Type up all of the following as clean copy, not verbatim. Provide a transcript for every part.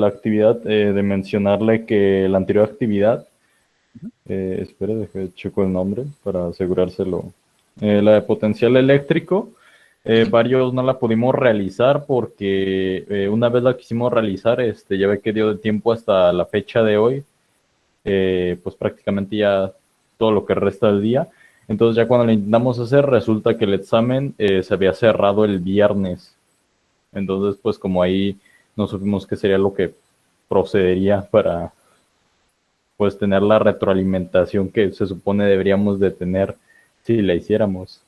la actividad, de mencionarle que la anterior actividad, Ujú. espere, deje checo el nombre para asegurárselo. La de potencial eléctrico, Ujú. varios no la pudimos realizar porque una vez la quisimos realizar, ya ve que dio de tiempo hasta la fecha de hoy, pues prácticamente ya todo lo que resta del día. Entonces ya cuando lo intentamos hacer, resulta que el examen se había cerrado el viernes. Entonces, pues como ahí no supimos qué sería lo que procedería para pues tener la retroalimentación que se supone deberíamos de tener si la hiciéramos.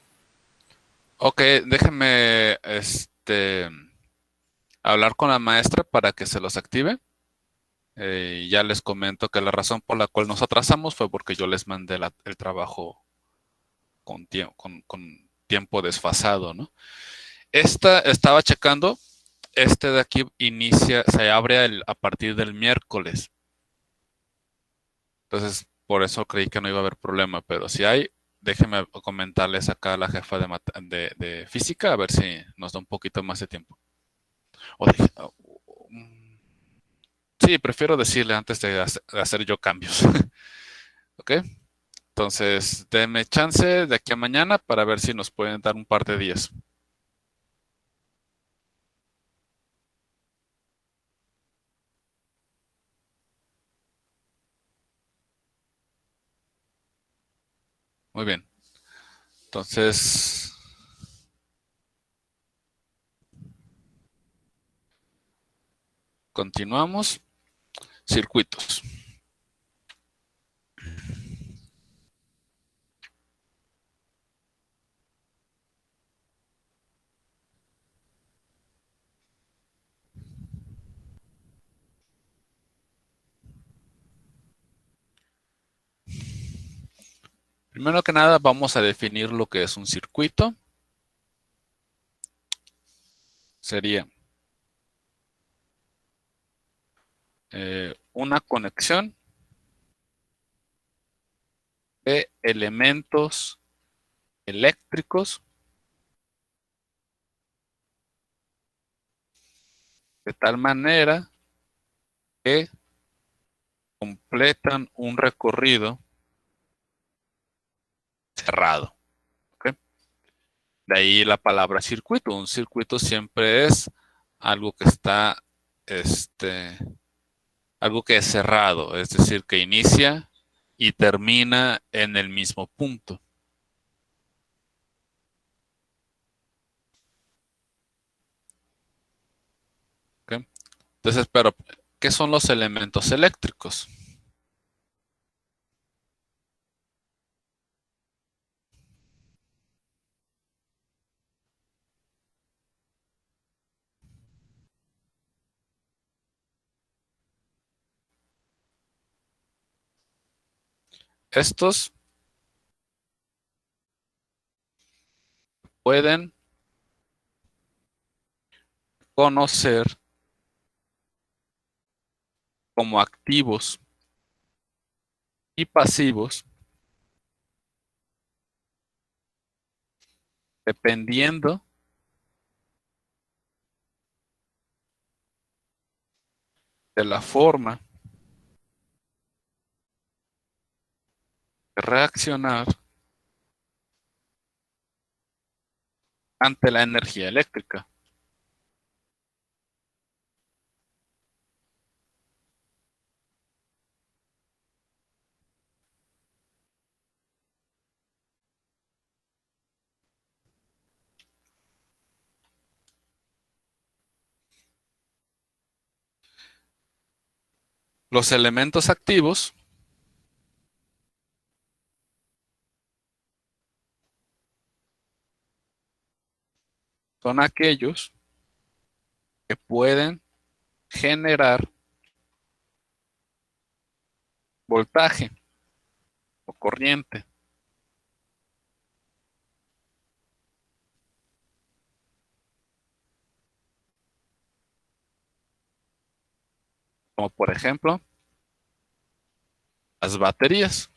Ok, déjenme hablar con la maestra para que se los active. Y ya les comento que la razón por la cual nos atrasamos fue porque yo les mandé el trabajo con tiempo desfasado, ¿no? Esta estaba checando, este de aquí se abre a partir del miércoles. Entonces, por eso creí que no iba a haber problema, pero si hay, déjenme comentarles acá a la jefa de física a ver si nos da un poquito más de tiempo. O mm, sí, prefiero decirle antes de hacer yo cambios. ¿Ok? Entonces, denme chance de aquí a mañana para ver si nos pueden dar un par de días. Muy bien. Entonces, continuamos. Circuitos. Primero que nada, vamos a definir lo que es un circuito. Sería una conexión de elementos eléctricos de tal manera que completan un recorrido cerrado. ¿Ok? De ahí la palabra circuito. Un circuito siempre es algo que está, este, algo que es cerrado, es decir, que inicia y termina en el mismo punto. ¿Ok? Entonces, pero, ¿qué son los elementos eléctricos? Estos pueden conocer como activos y pasivos dependiendo de la forma de reaccionar ante la energía eléctrica. Los elementos activos son aquellos que pueden generar voltaje o corriente, como por ejemplo las baterías.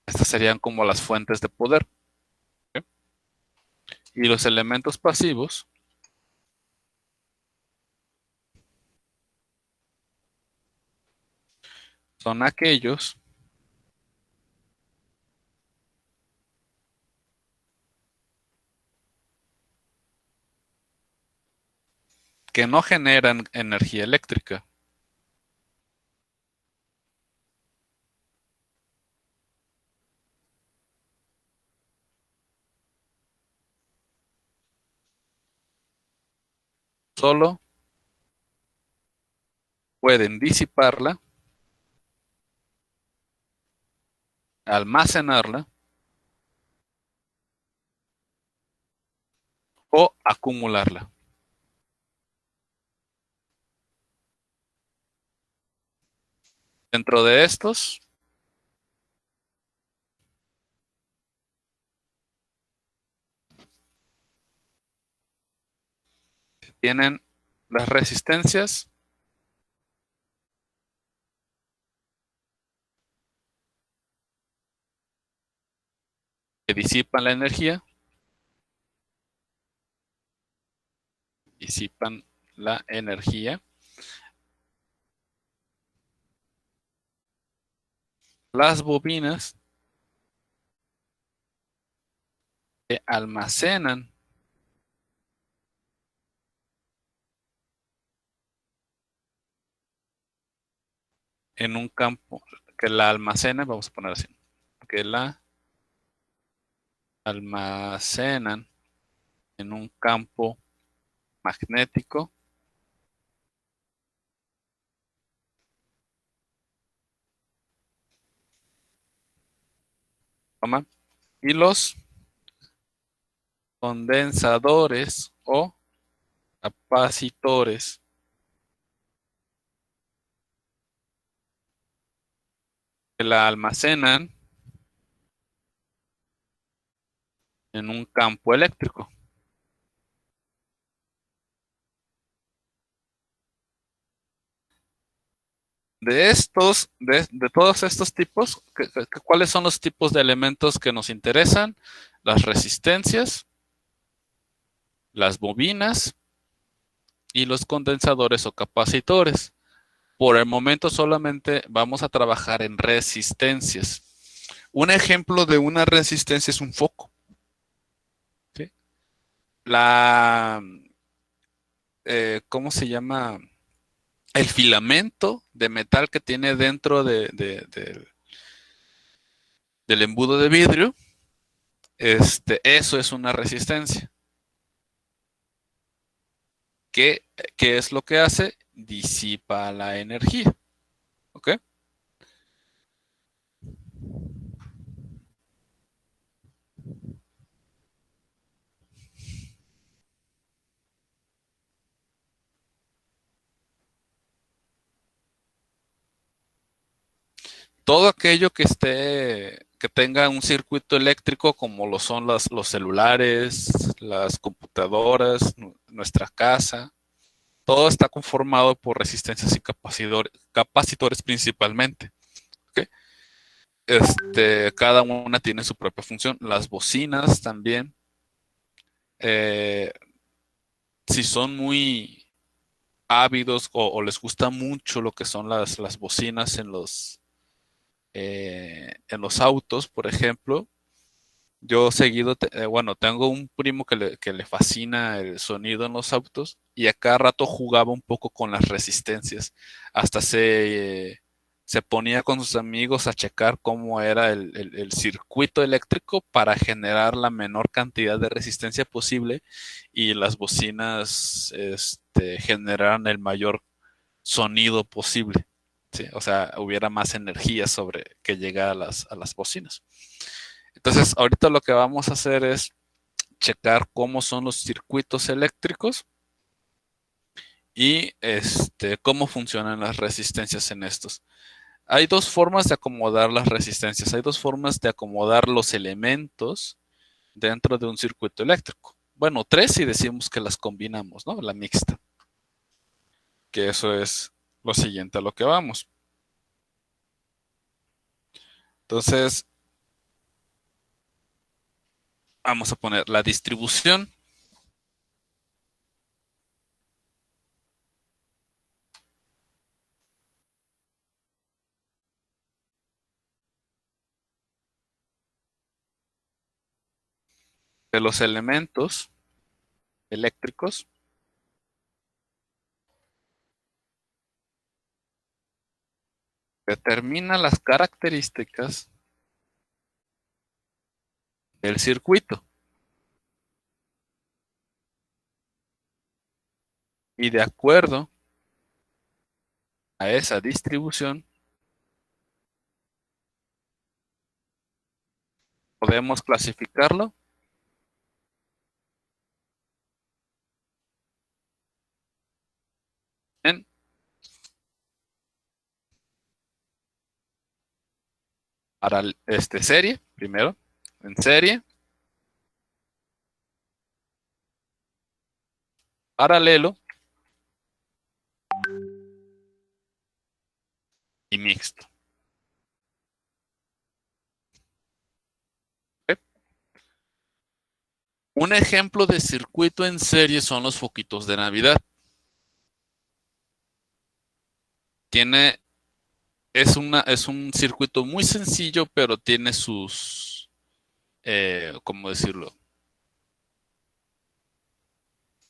Estas serían como las fuentes de poder. ¿Ok? Y los elementos pasivos son aquellos que no generan energía eléctrica. Solo pueden disiparla, almacenarla o acumularla. Dentro de estos tienen las resistencias, que disipan la energía, disipan la energía, las bobinas que almacenan en un campo, que la almacenan, vamos a poner así, que la almacenan en un campo magnético, toma, y los condensadores o capacitores que la almacenan en un campo eléctrico. De todos estos tipos, ¿cuáles son los tipos de elementos que nos interesan? Las resistencias, las bobinas y los condensadores o capacitores. Por el momento solamente vamos a trabajar en resistencias. Un ejemplo de una resistencia es un foco. ¿Sí? La, ¿Cómo se llama? El filamento de metal que tiene dentro del embudo de vidrio, eso es una resistencia. ¿Qué, ¿Qué es lo que hace? Disipa la energía. ¿Ok? Todo aquello que tenga un circuito eléctrico, como lo son los celulares, las computadoras, nuestra casa, todo está conformado por resistencias y capacitores principalmente. ¿Ok? Cada una tiene su propia función. Las bocinas también. eh, si son muy ávidos o les gusta mucho lo que son las bocinas en los autos, por ejemplo, yo seguido, bueno, tengo un primo que le fascina el sonido en los autos y a cada rato jugaba un poco con las resistencias. Hasta se ponía con sus amigos a checar cómo era el circuito eléctrico para generar la menor cantidad de resistencia posible y las bocinas generaran el mayor sonido posible. ¿Sí? O sea, hubiera más energía sobre que llega a las bocinas. Entonces, ahorita lo que vamos a hacer es checar cómo son los circuitos eléctricos y cómo funcionan las resistencias en estos. Hay dos formas de acomodar las resistencias, hay dos formas de acomodar los elementos dentro de un circuito eléctrico. Bueno, tres si decimos que las combinamos, ¿no? La mixta, que eso es lo siguiente a lo que vamos. Entonces, vamos a poner la distribución de los elementos eléctricos determina las características del circuito. Y de acuerdo a esa distribución, podemos clasificarlo en serie, primero, en serie, paralelo y mixto. ¿Ok? Un ejemplo de circuito en serie son los foquitos de Navidad. Es un circuito muy sencillo, pero tiene sus, ¿cómo decirlo?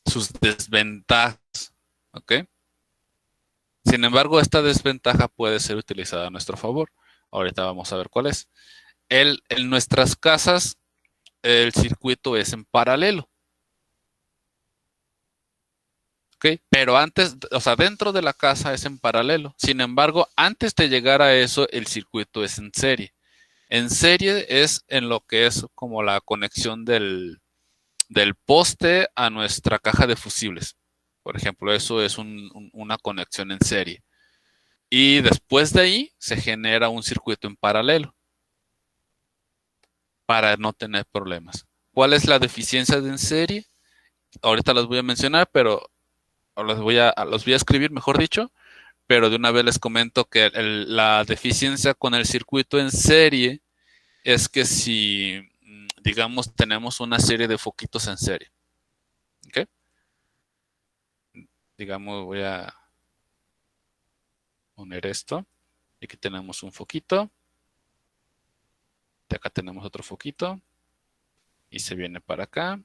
Sus desventajas, ¿ok? Sin embargo, esta desventaja puede ser utilizada a nuestro favor. Ahorita vamos a ver cuál es. En nuestras casas, el circuito es en paralelo, ¿ok? Pero antes, o sea, dentro de la casa es en paralelo. Sin embargo, antes de llegar a eso, el circuito es en serie. En serie es en lo que es como la conexión del poste a nuestra caja de fusibles. Por ejemplo, eso es una conexión en serie. Y después de ahí se genera un circuito en paralelo para no tener problemas. ¿Cuál es la deficiencia de en serie? Ahorita las voy a mencionar, pero los voy a escribir, mejor dicho, pero de una vez les comento que la deficiencia con el circuito en serie es que si, digamos, tenemos una serie de foquitos en serie, ¿ok? Digamos, voy a poner esto. Aquí tenemos un foquito. De acá tenemos otro foquito. Y se viene para acá.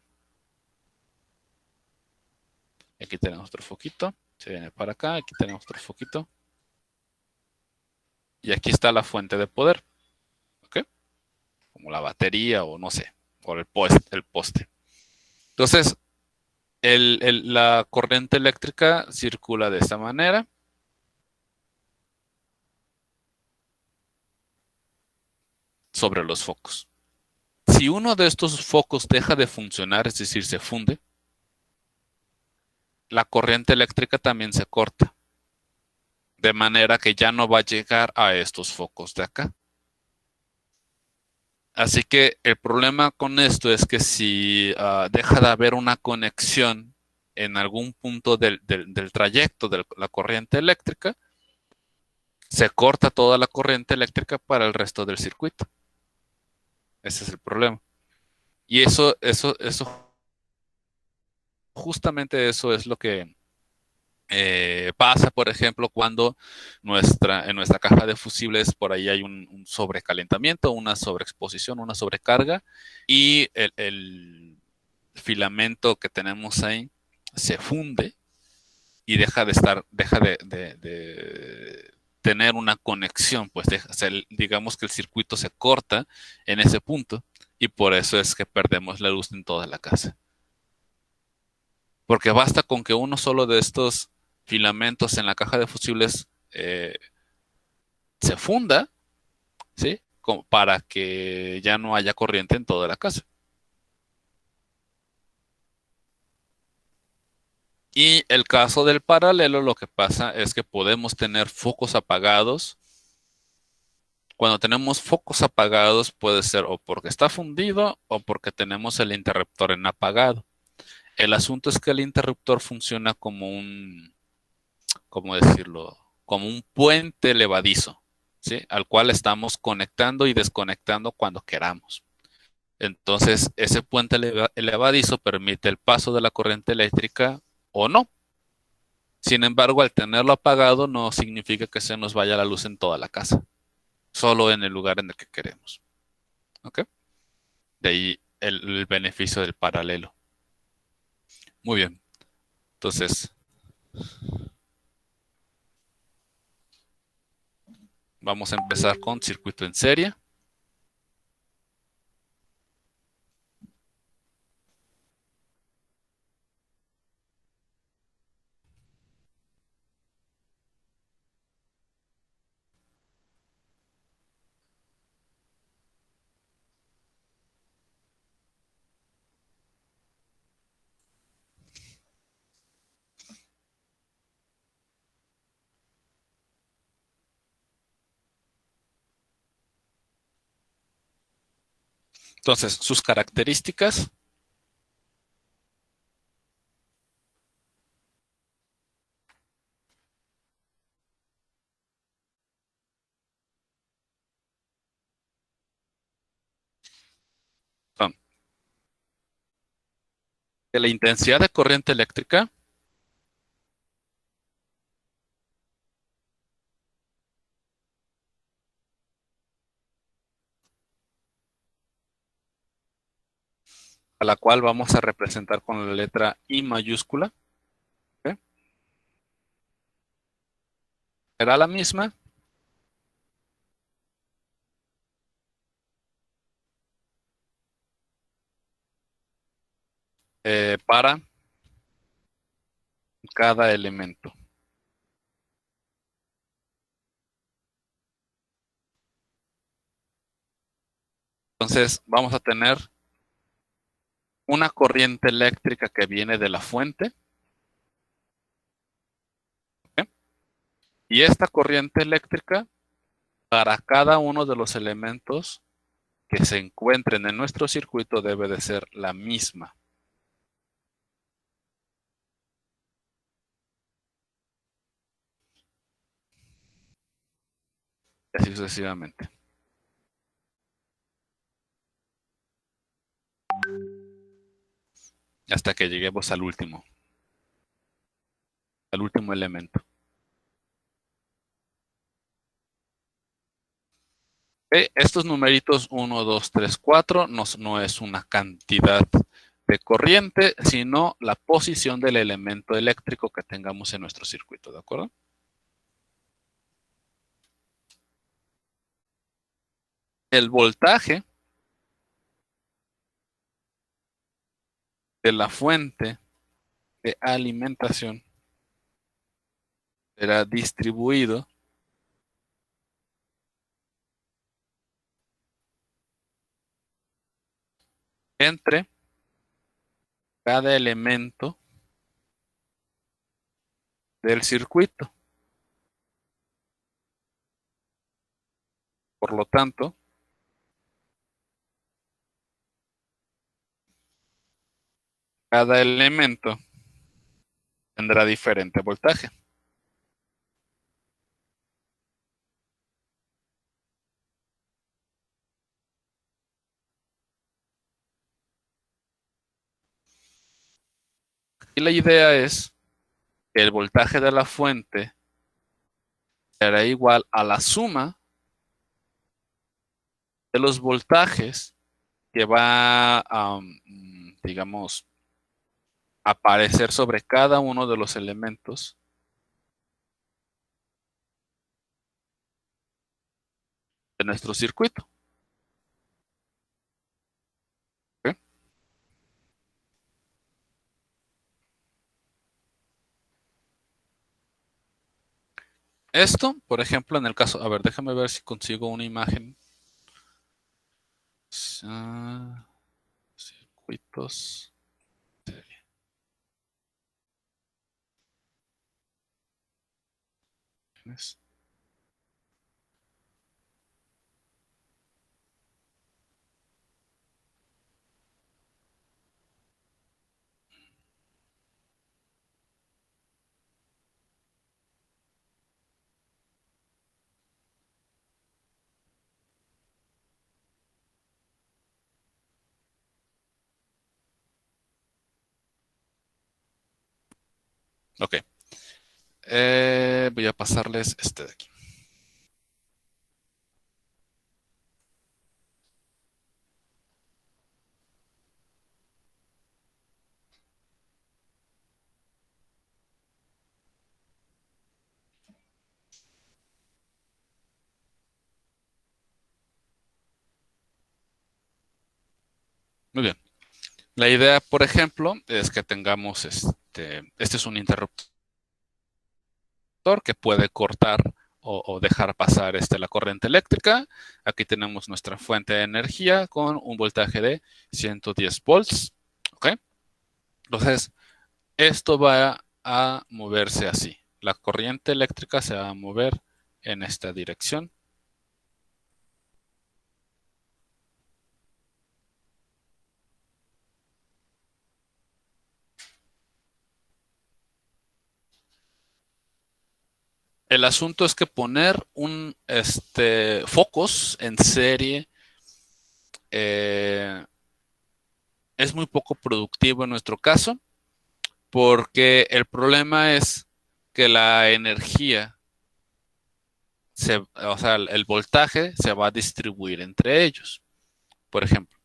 Aquí tenemos otro foquito. Se viene para acá. Aquí tenemos otro foquito. Y aquí está la fuente de poder. ¿Ok? Como la batería o no sé. O el poste. Entonces, la corriente eléctrica circula de esta manera. Sobre los focos. Si uno de estos focos deja de funcionar, es decir, se funde, la corriente eléctrica también se corta, de manera que ya no va a llegar a estos focos de acá. Así que el problema con esto es que si deja de haber una conexión en algún punto del trayecto de la corriente eléctrica, se corta toda la corriente eléctrica para el resto del circuito. Ese es el problema. Y justamente eso es lo que pasa, por ejemplo, cuando en nuestra caja de fusibles por ahí hay un sobrecalentamiento, una sobreexposición, una sobrecarga y el filamento que tenemos ahí se funde y deja de tener una conexión, pues digamos que el circuito se corta en ese punto y por eso es que perdemos la luz en toda la casa. Porque basta con que uno solo de estos filamentos en la caja de fusibles se funda, ¿sí? Como para que ya no haya corriente en toda la casa. Y el caso del paralelo, lo que pasa es que podemos tener focos apagados. Cuando tenemos focos apagados puede ser o porque está fundido o porque tenemos el interruptor en apagado. El asunto es que el interruptor funciona como ¿cómo decirlo? Como un puente levadizo, ¿sí? Al cual estamos conectando y desconectando cuando queramos. Entonces, ese puente levadizo permite el paso de la corriente eléctrica o no. Sin embargo, al tenerlo apagado no significa que se nos vaya la luz en toda la casa, solo en el lugar en el que queremos. ¿Ok? De ahí el beneficio del paralelo. Muy bien. Entonces, vamos a empezar con circuito en serie. Entonces, sus características. Son que la intensidad de corriente eléctrica a la cual vamos a representar con la letra I mayúscula, ¿ok? Será la misma para cada elemento. Entonces, vamos a tener una corriente eléctrica que viene de la fuente, ¿ok? Y esta corriente eléctrica, para cada uno de los elementos que se encuentren en nuestro circuito, debe de ser la misma. Y así sucesivamente. Hasta que lleguemos al último elemento. Estos numeritos 1, 2, 3, 4 no es una cantidad de corriente, sino la posición del elemento eléctrico que tengamos en nuestro circuito, ¿de acuerdo? El voltaje de la fuente de alimentación será distribuido entre cada elemento del circuito. Por lo tanto, cada elemento tendrá diferente voltaje. Y la idea es que el voltaje de la fuente será igual a la suma de los voltajes que va a, digamos, aparecer sobre cada uno de los elementos de nuestro circuito. ¿Ok? Esto, por ejemplo, en el caso, a ver, déjame ver si consigo una imagen. Circuitos. Ok. Voy a pasarles este de aquí. Muy bien. La idea, por ejemplo, es que tengamos este es un interruptor que puede cortar o dejar pasar la corriente eléctrica. Aquí tenemos nuestra fuente de energía con un voltaje de 110 volts. ¿Ok? Entonces, esto va a moverse así. La corriente eléctrica se va a mover en esta dirección. El asunto es que poner focos en serie eh, es muy poco productivo en nuestro caso, porque el problema es que la energía, o sea, el voltaje se va a distribuir entre ellos. Por ejemplo,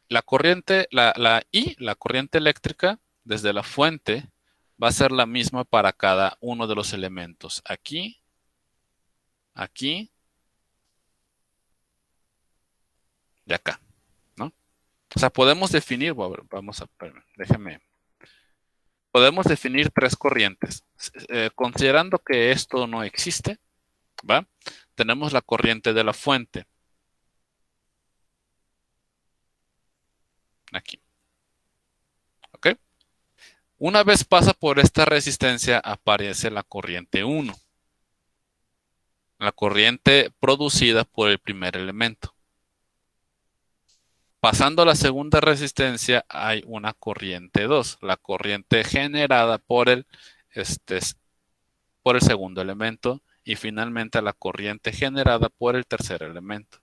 la corriente, la corriente eléctrica desde la fuente va a ser la misma para cada uno de los elementos. Aquí, aquí y acá, ¿no? O sea, podemos definir, vamos a, déjeme, podemos definir tres corrientes. Considerando que esto no existe, ¿va? Tenemos la corriente de la fuente, aquí, ¿ok? Una vez pasa por esta resistencia, aparece la corriente 1, la corriente producida por el primer elemento. Pasando a la segunda resistencia, hay una corriente 2, la corriente generada por el segundo elemento, y finalmente la corriente generada por el tercer elemento.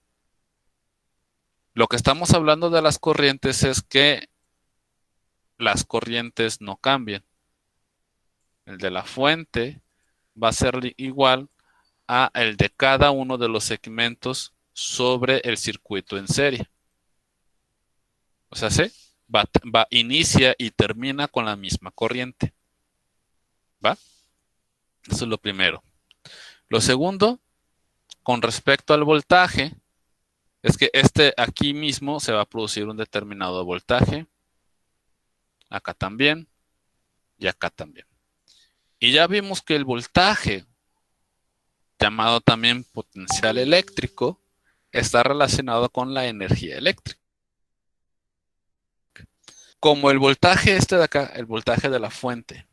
Lo que estamos hablando de las corrientes es que las corrientes no cambian. El de la fuente va a ser igual a el de cada uno de los segmentos sobre el circuito en serie. O sea, inicia y termina con la misma corriente. ¿Va? Eso es lo primero. Lo segundo, con respecto al voltaje, es que aquí mismo se va a producir un determinado voltaje. Acá también. Y acá también. Y ya vimos que el voltaje, llamado también potencial eléctrico, está relacionado con la energía eléctrica. Como el voltaje de acá, el voltaje de la fuente,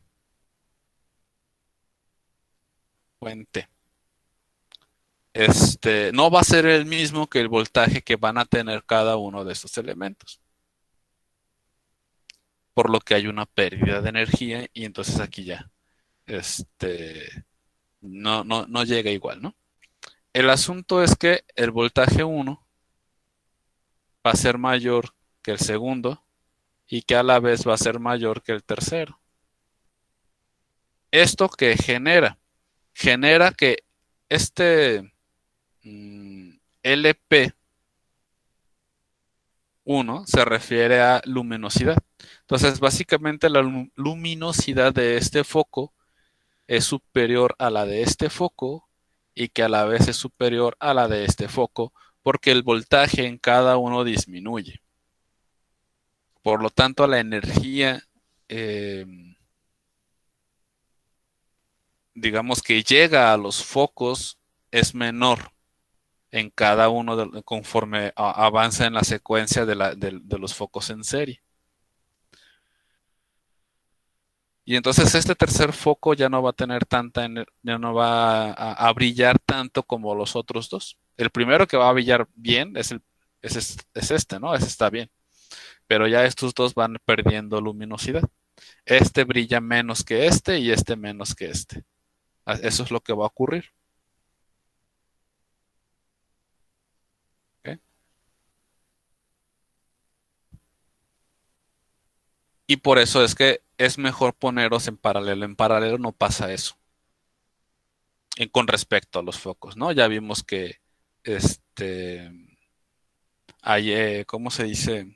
no va a ser el mismo que el voltaje que van a tener cada uno de estos elementos. Por lo que hay una pérdida de energía y entonces aquí ya no llega igual, ¿no? El asunto es que el voltaje 1 va a ser mayor que el segundo y que a la vez va a ser mayor que el tercero. ¿Esto qué genera? Genera que LP1 se refiere a luminosidad. Entonces, básicamente la luminosidad de este foco es superior a la de este foco y que a la vez es superior a la de este foco porque el voltaje en cada uno disminuye. Por lo tanto, la energía, digamos que llega a los focos es menor en cada uno conforme avanza en la secuencia de los focos en serie. Y entonces este tercer foco ya no va a tener ya no va a brillar tanto como los otros dos. El primero que va a brillar bien es este, ¿no? Ese está bien. Pero ya estos dos van perdiendo luminosidad. Este brilla menos que este y este menos que este. Eso es lo que va a ocurrir. ¿Ok? Y por eso es que es mejor ponerlos en paralelo. En paralelo no pasa eso. Con respecto a los focos, ¿no? Ya vimos que hay, ¿cómo se dice?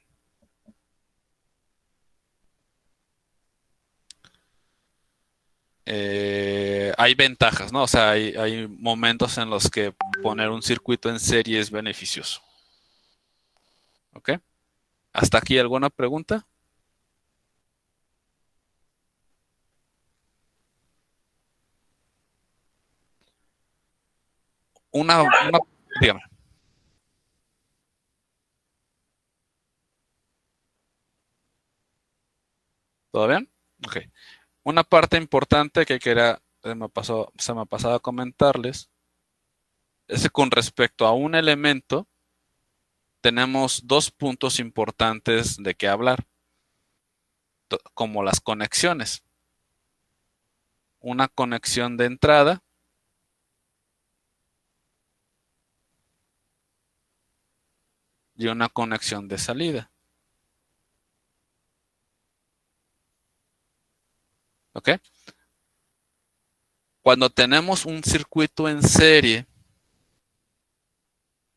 Hay ventajas, ¿no? O sea, hay momentos en los que poner un circuito en serie es beneficioso. ¿Ok? ¿Hasta aquí alguna pregunta? Dígame. ¿Todo bien? Ok. Una parte importante que se me pasaba a comentarles, es que con respecto a un elemento, tenemos dos puntos importantes de qué hablar, como las conexiones. Una conexión de entrada y una conexión de salida. ¿Ok? Cuando tenemos un circuito en serie,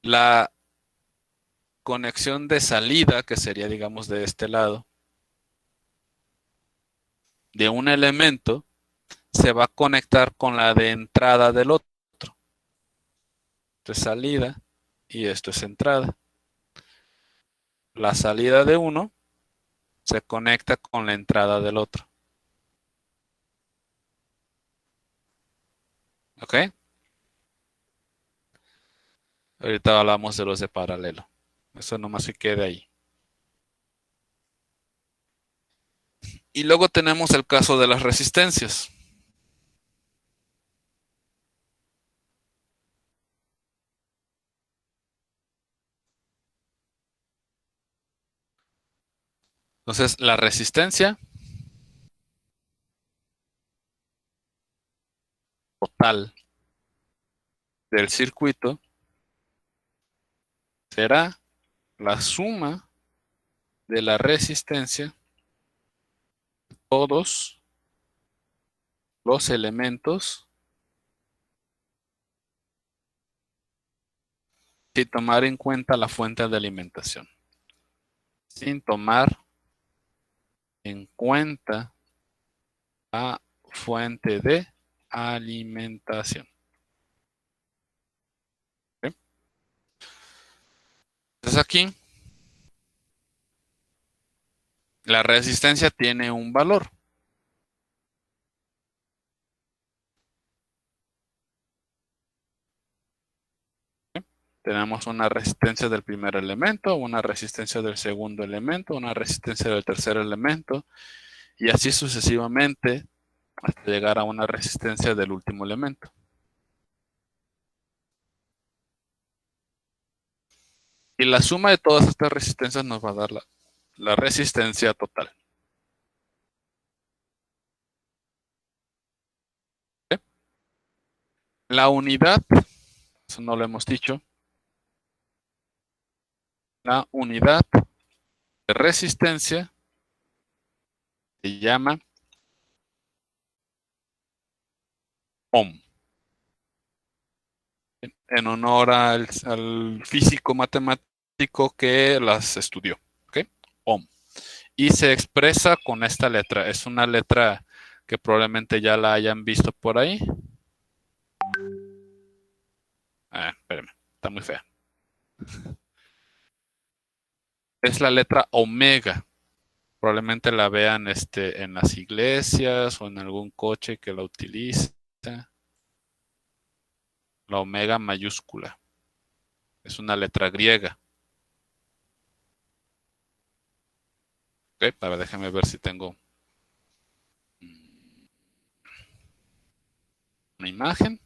la conexión de salida, que sería, digamos, de este lado, de un elemento, se va a conectar con la de entrada del otro. Esto es salida y esto es entrada. La salida de uno se conecta con la entrada del otro. ¿Ok? Ahorita hablamos de los de paralelo. Eso nomás que quede ahí. Y luego tenemos el caso de las resistencias. Entonces, la resistencia total del circuito será la suma de la resistencia de todos los elementos sin tomar en cuenta la fuente de alimentación. Sin tomar en cuenta la fuente de alimentación. ¿Ok? Entonces aquí la resistencia tiene un valor. Tenemos una resistencia del primer elemento, una resistencia del segundo elemento, una resistencia del tercer elemento, y así sucesivamente hasta llegar a una resistencia del último elemento. Y la suma de todas estas resistencias nos va a dar la resistencia total. ¿Ok? La unidad, eso no lo hemos dicho, la unidad de resistencia se llama ohm, en honor al físico matemático que las estudió. ¿Ok? Ohm. Y se expresa con esta letra. Es una letra que probablemente ya la hayan visto por ahí. Espérenme, está muy fea. Es la letra omega. Probablemente la vean en las iglesias o en algún coche que la utiliza. La omega mayúscula. Es una letra griega. Ok, a ver, déjame ver si tengo una imagen.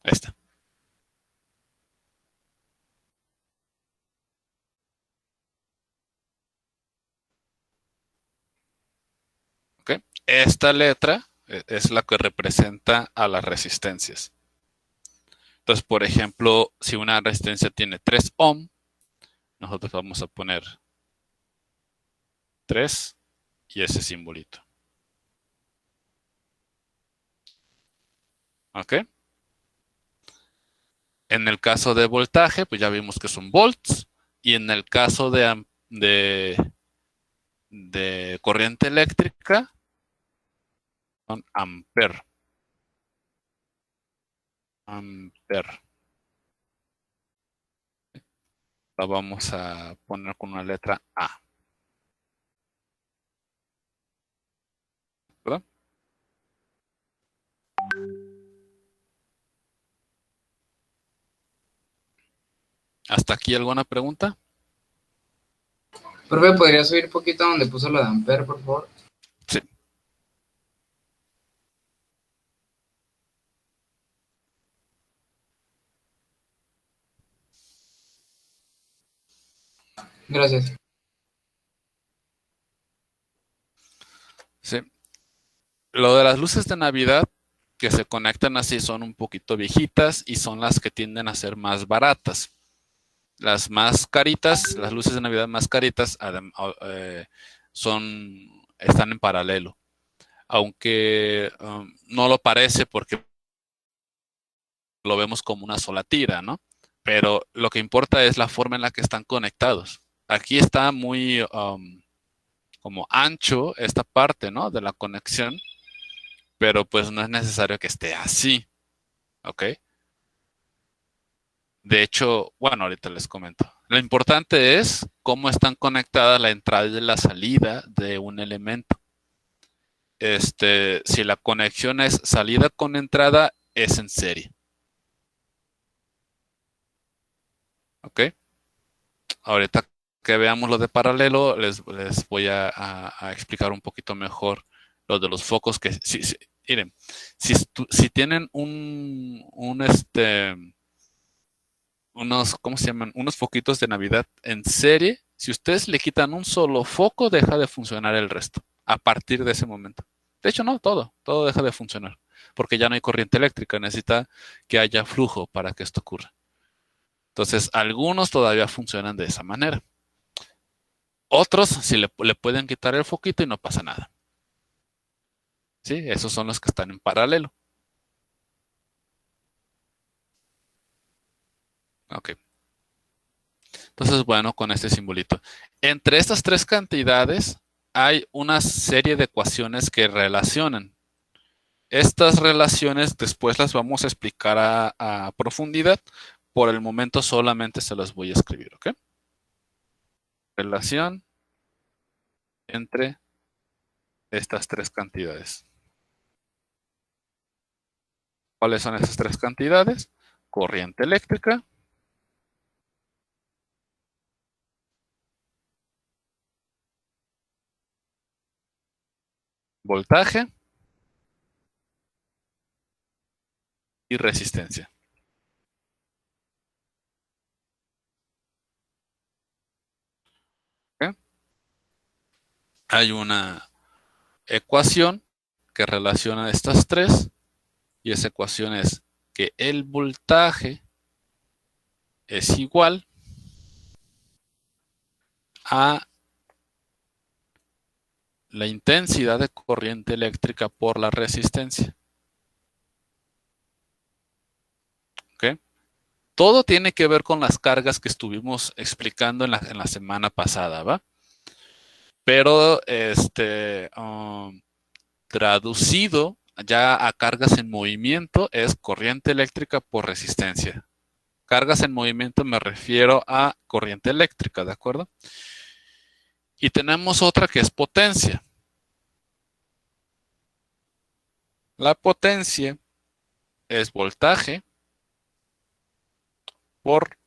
Ahí está. Ok. Esta letra es la que representa a las resistencias. Entonces, por ejemplo, si una resistencia tiene 3 ohm, nosotros vamos a poner 3 y ese simbolito. ¿Ok? En el caso de voltaje, pues ya vimos que son volts. Y en el caso de de corriente eléctrica son amper. Amper. La vamos a poner con una letra A. ¿Verdad? ¿Hasta aquí alguna pregunta? Profe, ¿podría subir un poquito donde puso lo de Ampere, por favor? Sí. Gracias. Sí. Lo de las luces de Navidad que se conectan así son un poquito viejitas y son las que tienden a ser más baratas. Las más caritas, las luces de Navidad más caritas, están en paralelo. Aunque no lo parece porque lo vemos como una sola tira, ¿no? Pero lo que importa es la forma en la que están conectados. Aquí está muy como ancho esta parte, ¿no? De la conexión, pero pues no es necesario que esté así, ¿ok? De hecho, bueno, ahorita les comento. Lo importante es cómo están conectadas la entrada y la salida de un elemento. Si la conexión es salida con entrada, es en serie. ¿Ok? Ahorita que veamos lo de paralelo, les voy a explicar un poquito mejor lo de los focos que, miren, si tienen ¿cómo se llaman? Unos foquitos de Navidad en serie, si ustedes le quitan un solo foco, deja de funcionar el resto, a partir de ese momento. De hecho, no, todo deja de funcionar, porque ya no hay corriente eléctrica, necesita que haya flujo para que esto ocurra. Entonces, algunos todavía funcionan de esa manera. Otros, si le pueden quitar el foquito y no pasa nada. ¿Sí? Esos son los que están en paralelo. Ok. Entonces, bueno, con este simbolito. Entre estas tres cantidades hay una serie de ecuaciones que relacionan. Estas relaciones después las vamos a explicar a profundidad. Por el momento solamente se las voy a escribir, ¿ok? Relación entre estas tres cantidades. ¿Cuáles son esas tres cantidades? Corriente eléctrica, voltaje y resistencia. ¿Ok? Hay una ecuación que relaciona estas tres y esa ecuación es que el voltaje es igual a la intensidad de corriente eléctrica por la resistencia. ¿Ok? Todo tiene que ver con las cargas que estuvimos explicando en la semana pasada, ¿va? Pero traducido ya a cargas en movimiento es corriente eléctrica por resistencia. Cargas en movimiento me refiero a corriente eléctrica, ¿de acuerdo? Y tenemos otra que es potencia. La potencia es voltaje por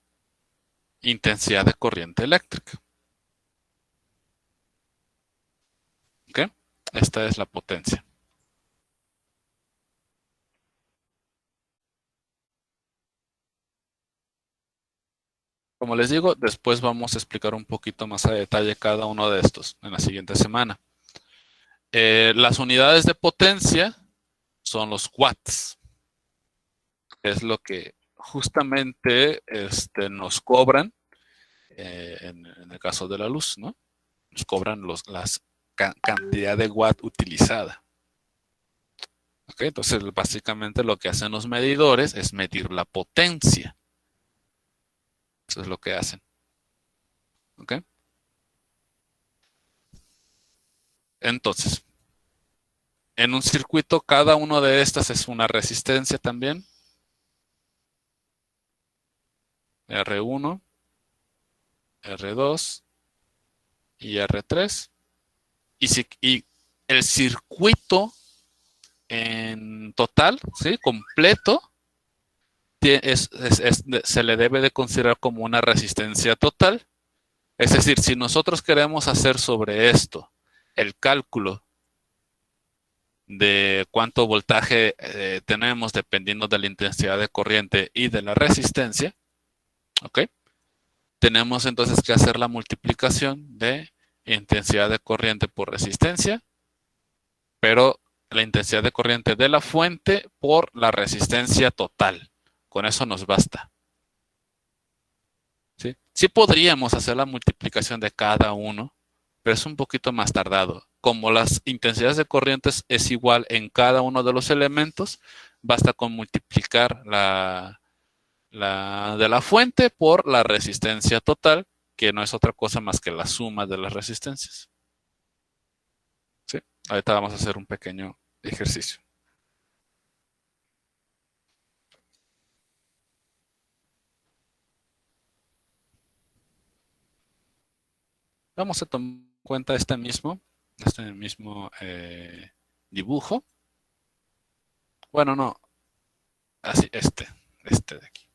intensidad de corriente eléctrica. ¿Ok? Esta es la potencia. Como les digo, después vamos a explicar un poquito más a detalle cada uno de estos en la siguiente semana. Las unidades de potencia son los watts. Es lo que justamente nos cobran en el caso de la luz, ¿no? Nos cobran las cantidad de watt utilizada. ¿Ok? Entonces, básicamente lo que hacen los medidores es medir la potencia. Eso es lo que hacen. ¿Ok? Entonces, en un circuito, cada uno de estas es una resistencia también. R1, R2 y R3. Y el circuito en total, ¿sí? Completo, se le debe de considerar como una resistencia total. Es decir, si nosotros queremos hacer sobre esto el cálculo de cuánto voltaje tenemos dependiendo de la intensidad de corriente y de la resistencia, ¿ok? Tenemos entonces que hacer la multiplicación de intensidad de corriente por resistencia, pero la intensidad de corriente de la fuente por la resistencia total. Con eso nos basta. ¿Sí? Sí podríamos hacer la multiplicación de cada uno, pero es un poquito más tardado. Como las intensidades de corrientes es igual en cada uno de los elementos, basta con multiplicar la de la fuente por la resistencia total, que no es otra cosa más que la suma de las resistencias. ¿Sí? Ahorita vamos a hacer un pequeño ejercicio. Vamos a tomar en cuenta este mismo dibujo. Bueno, no, así, este de aquí.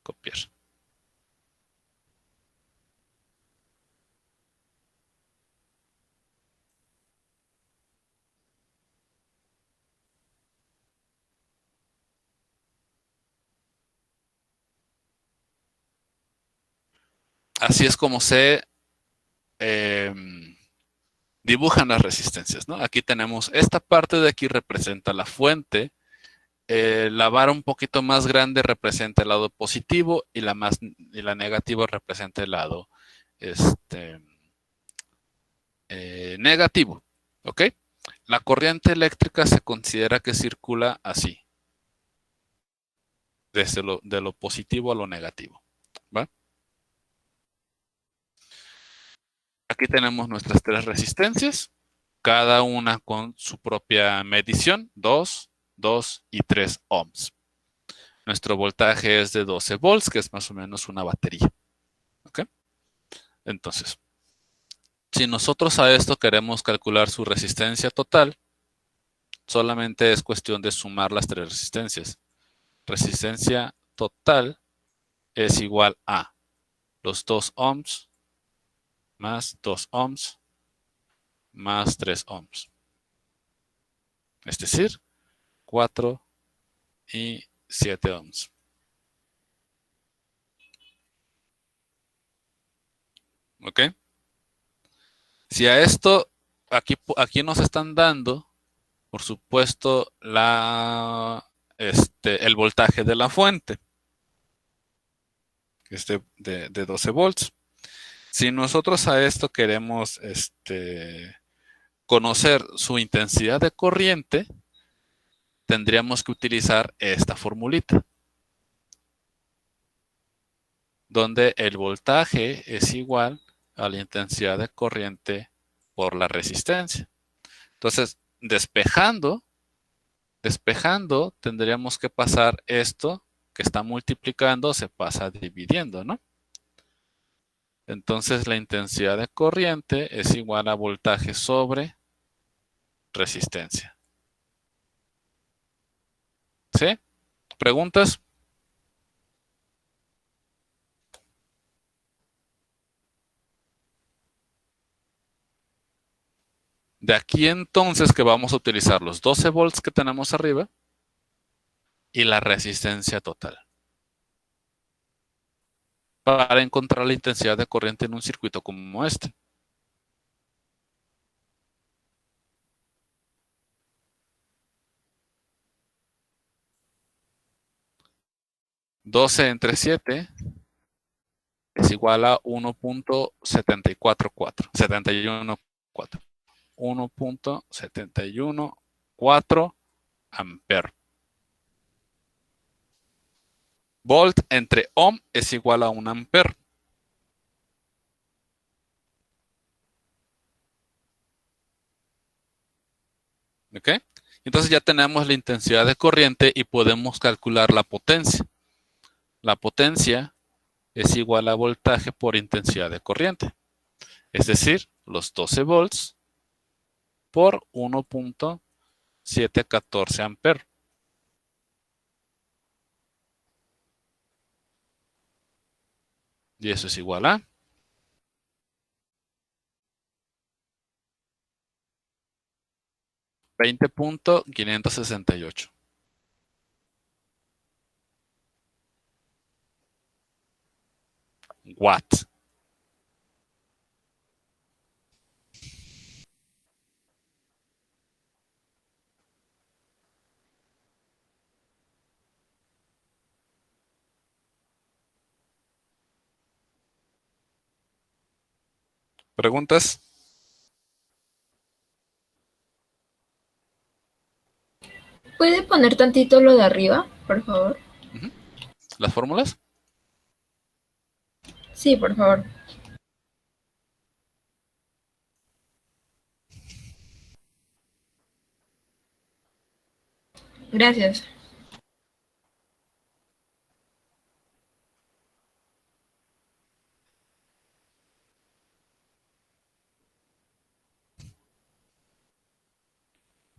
Copiar. Así es como se dibujan las resistencias, ¿no? Aquí tenemos esta parte de aquí representa la fuente, la vara un poquito más grande representa el lado positivo y la negativa representa el lado negativo, ¿ok? La corriente eléctrica se considera que circula así, de lo positivo a lo negativo, ¿va? Aquí tenemos nuestras tres resistencias, cada una con su propia medición, 2, 2 y 3 ohms. Nuestro voltaje es de 12 volts, que es más o menos una batería. ¿Ok? Entonces, si nosotros a esto queremos calcular su resistencia total, solamente es cuestión de sumar las tres resistencias. Resistencia total es igual a los 2 ohms más 2 ohms más 3 ohms. Es decir, 4 y 7 ohms. ¿Ok? Si a esto, aquí nos están dando, por supuesto, el voltaje de la fuente, que es de 12 volts. Si nosotros a esto queremos conocer su intensidad de corriente, tendríamos que utilizar esta formulita, donde el voltaje es igual a la intensidad de corriente por la resistencia. Entonces, despejando, tendríamos que pasar esto que está multiplicando, se pasa dividiendo, ¿no? Entonces, la intensidad de corriente es igual a voltaje sobre resistencia. ¿Sí? ¿Preguntas? De aquí entonces que vamos a utilizar los 12 volts que tenemos arriba y la resistencia total para encontrar la intensidad de corriente en un circuito como este. $12 entre 7 es igual a 1.714. 1.714 amperes. Volt entre ohm es igual a 1 amper. ¿Ok? Entonces ya tenemos la intensidad de corriente y podemos calcular la potencia. La potencia es igual a voltaje por intensidad de corriente. Es decir, los 12 volts por 1.714 amperes. Y eso es igual a 20.568 watts. ¿Preguntas? ¿Puede poner tantito lo de arriba, por favor? ¿Las fórmulas? Sí, por favor. Gracias.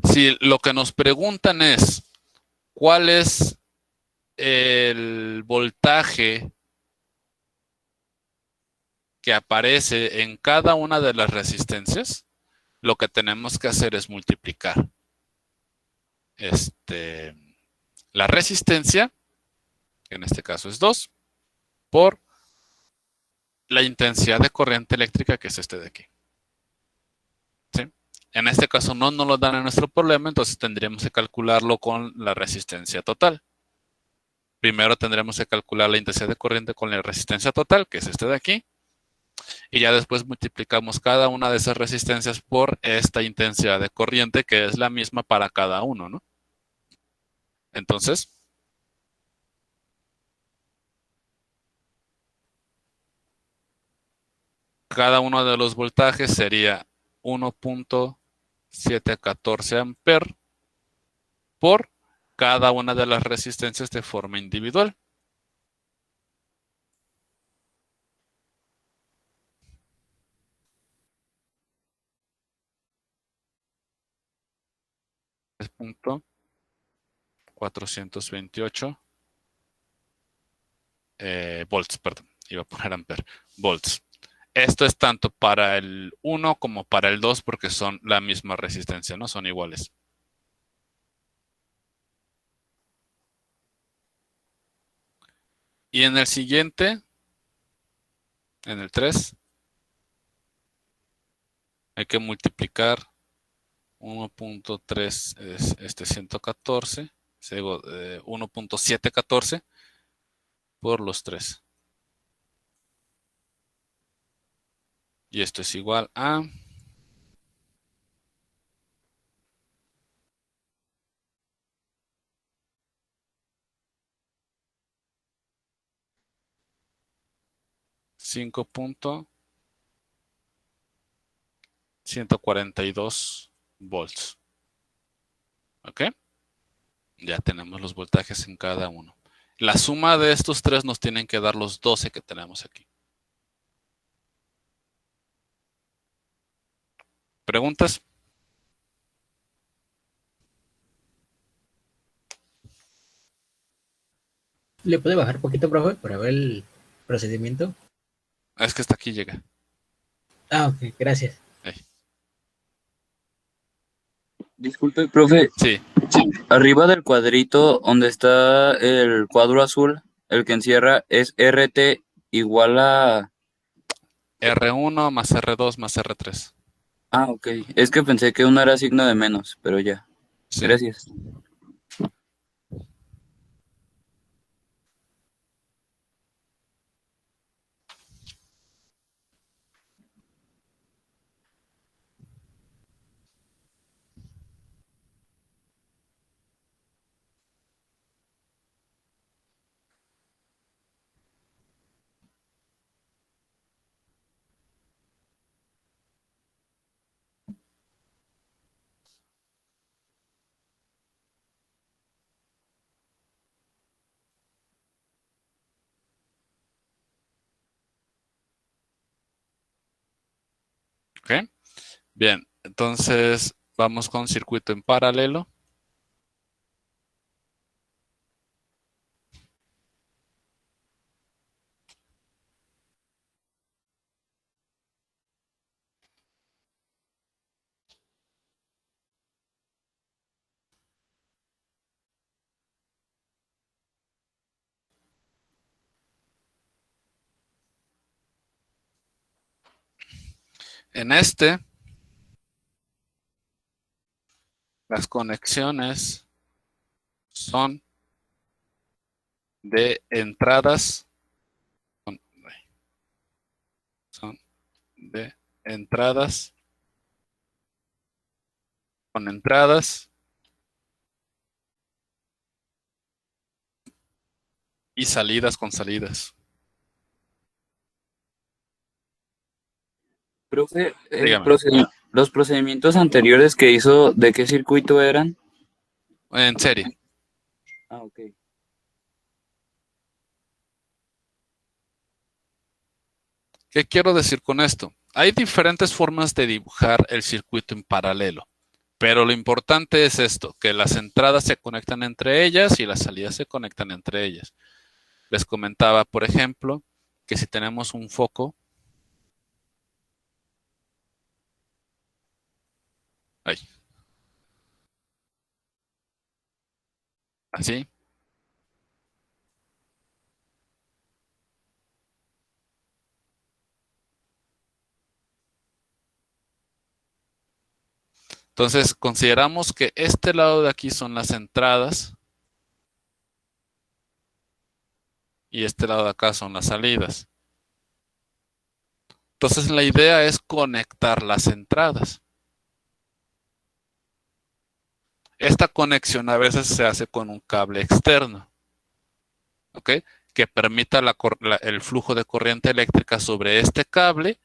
Si lo que nos preguntan es cuál es el voltaje que aparece en cada una de las resistencias, lo que tenemos que hacer es multiplicar la resistencia, que en este caso es 2, por la intensidad de corriente eléctrica, que es este de aquí. ¿Sí? En este caso no nos lo dan en nuestro problema, entonces tendríamos que calcularlo con la resistencia total. Primero tendremos que calcular la intensidad de corriente con la resistencia total, que es este de aquí, y ya después multiplicamos cada una de esas resistencias por esta intensidad de corriente, que es la misma para cada uno, ¿no? Entonces, cada uno de los voltajes sería 1.714 amperes por cada una de las resistencias de forma individual. Es punto 428 volts, perdón, iba a poner amper, volts. Esto es tanto para el 1 como para el 2 porque son la misma resistencia, ¿no? Son iguales. Y en el siguiente, en el 3, hay que multiplicar 1.3, 114, 1.714 por los 3. Y esto es igual a 5.142 volts. ¿Ok? Ya tenemos los voltajes en cada uno. La suma de estos tres nos tienen que dar los 12 que tenemos aquí. ¿Preguntas? ¿Le puede bajar poquito, profe, para ver el procedimiento? Es que hasta aquí llega. Ah, ok, gracias. Ahí. Disculpe, profe, Sí, arriba del cuadrito donde está el cuadro azul, el que encierra es RT igual a... R1 más R2 más R3. Ah, ok. Es que pensé que uno era signo de menos, pero ya. Sí. Gracias. ¿Ok? Bien, entonces vamos con circuito en paralelo. En este, las conexiones son de entradas, son de entradas con entradas y salidas con salidas. Profe, Dígame. los procedimientos anteriores que hizo, ¿de qué circuito eran? En serie. Ah, ok. ¿Qué quiero decir con esto? Hay diferentes formas de dibujar el circuito en paralelo, pero lo importante es esto, que las entradas se conectan entre ellas y las salidas se conectan entre ellas. Les comentaba, por ejemplo, que si tenemos un foco, ahí, así, entonces consideramos que este lado de aquí son las entradas y este lado de acá son las salidas. Entonces la idea es conectar las entradas. Esta conexión a veces se hace con un cable externo, ¿ok? Que permita el flujo de corriente eléctrica sobre este cable,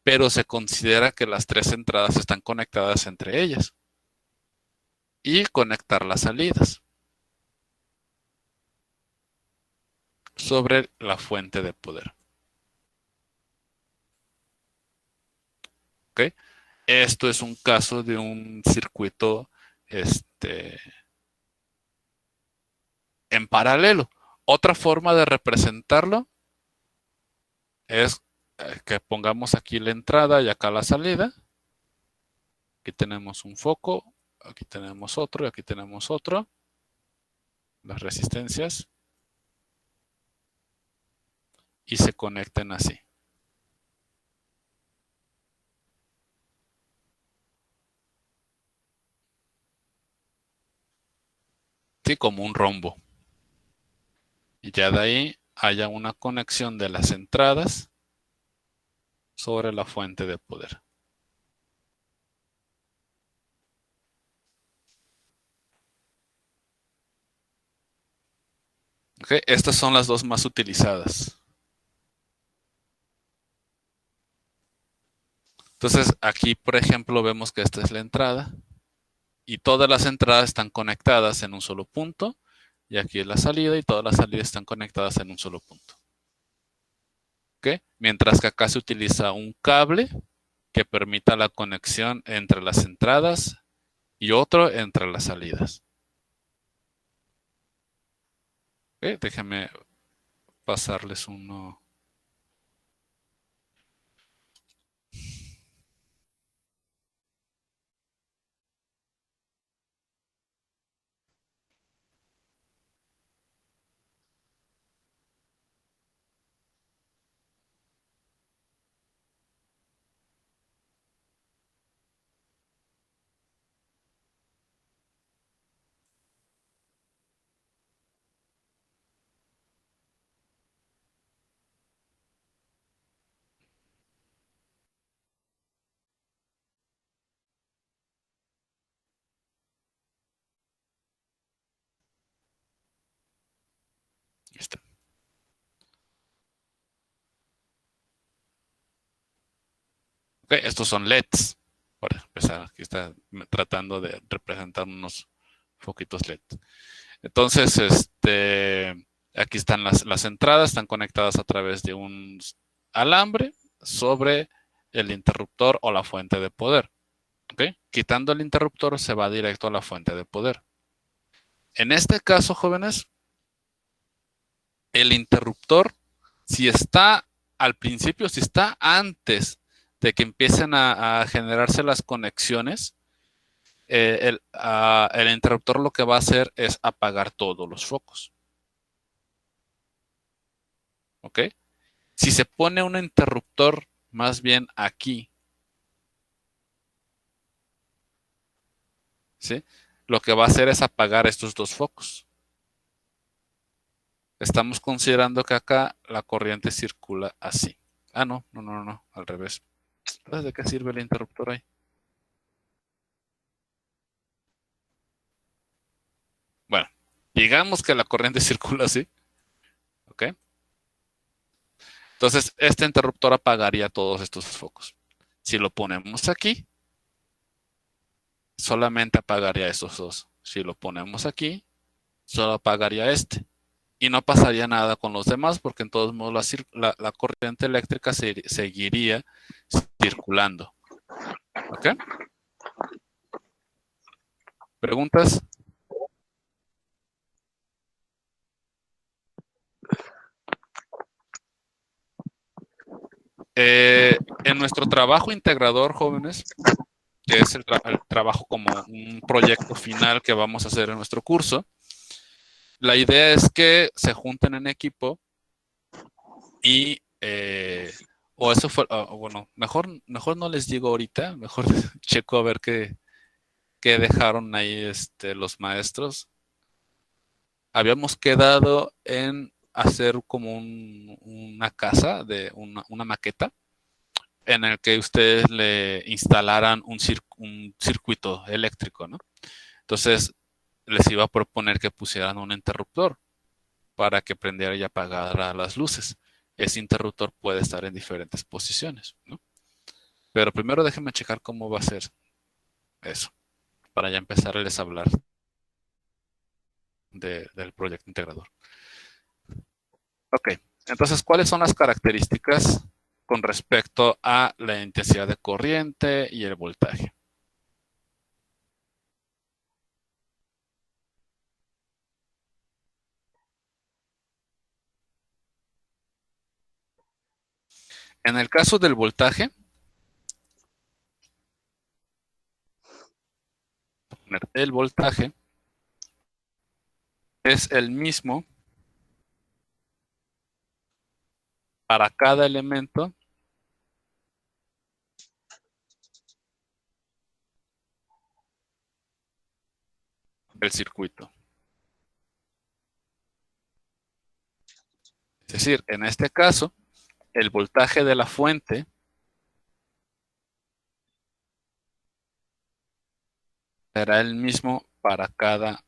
pero se considera que las tres entradas están conectadas entre ellas. Y conectar las salidas sobre la fuente de poder. ¿Ok? Esto es un caso de un circuito en paralelo. Otra forma de representarlo es que pongamos aquí la entrada y acá la salida. Aquí tenemos un foco, aquí tenemos otro y aquí tenemos otro. Las resistencias. Y se conecten así. Sí, como un rombo. Y ya de ahí haya una conexión de las entradas sobre la fuente de poder. Okay, estas son las dos más utilizadas. Entonces aquí, por ejemplo, vemos que esta es la entrada y todas las entradas están conectadas en un solo punto y aquí es la salida y todas las salidas están conectadas en un solo punto. ¿Okay? Mientras que acá se utiliza un cable que permita la conexión entre las entradas y otro entre las salidas. ¿Okay? Déjenme pasarles uno. Ahí está. Okay, estos son LEDs. Para empezar, aquí está tratando de representar unos foquitos LED. Entonces, aquí están las entradas, están conectadas a través de un alambre sobre el interruptor o la fuente de poder. ¿Ok? Quitando el interruptor se va directo a la fuente de poder. En este caso, jóvenes, el interruptor, si está al principio, si está antes de que empiecen a generarse las conexiones, el interruptor lo que va a hacer es apagar todos los focos. ¿Ok? Si se pone un interruptor más bien aquí, ¿sí? Lo que va a hacer es apagar estos dos focos. Estamos considerando que acá la corriente circula así. Ah, no, al revés. Entonces, ¿de qué sirve el interruptor ahí? Bueno, digamos que la corriente circula así. ¿Ok? Entonces, este interruptor apagaría todos estos focos. Si lo ponemos aquí, solamente apagaría esos dos. Si lo ponemos aquí, solo apagaría este. Y no pasaría nada con los demás porque en todos modos la corriente eléctrica seguiría circulando. ¿Ok? ¿Preguntas? En nuestro trabajo integrador, jóvenes, que es el trabajo como un proyecto final que vamos a hacer en nuestro curso, la idea es que se junten en equipo y, o eso fue, bueno, mejor no les digo ahorita, mejor checo a ver qué dejaron ahí los maestros. Habíamos quedado en hacer como una casa, de una maqueta, en el que ustedes le instalaran un circuito eléctrico, ¿no? Entonces, les iba a proponer que pusieran un interruptor para que prendiera y apagara las luces. Ese interruptor puede estar en diferentes posiciones, ¿no? Pero primero déjenme checar cómo va a ser eso, para ya empezarles a hablar del proyecto integrador. Ok, entonces, ¿cuáles son las características con respecto a la intensidad de corriente y el voltaje? En el caso del voltaje, el voltaje es el mismo para cada elemento del circuito. Es decir, en este caso, el voltaje de la fuente será el mismo para cada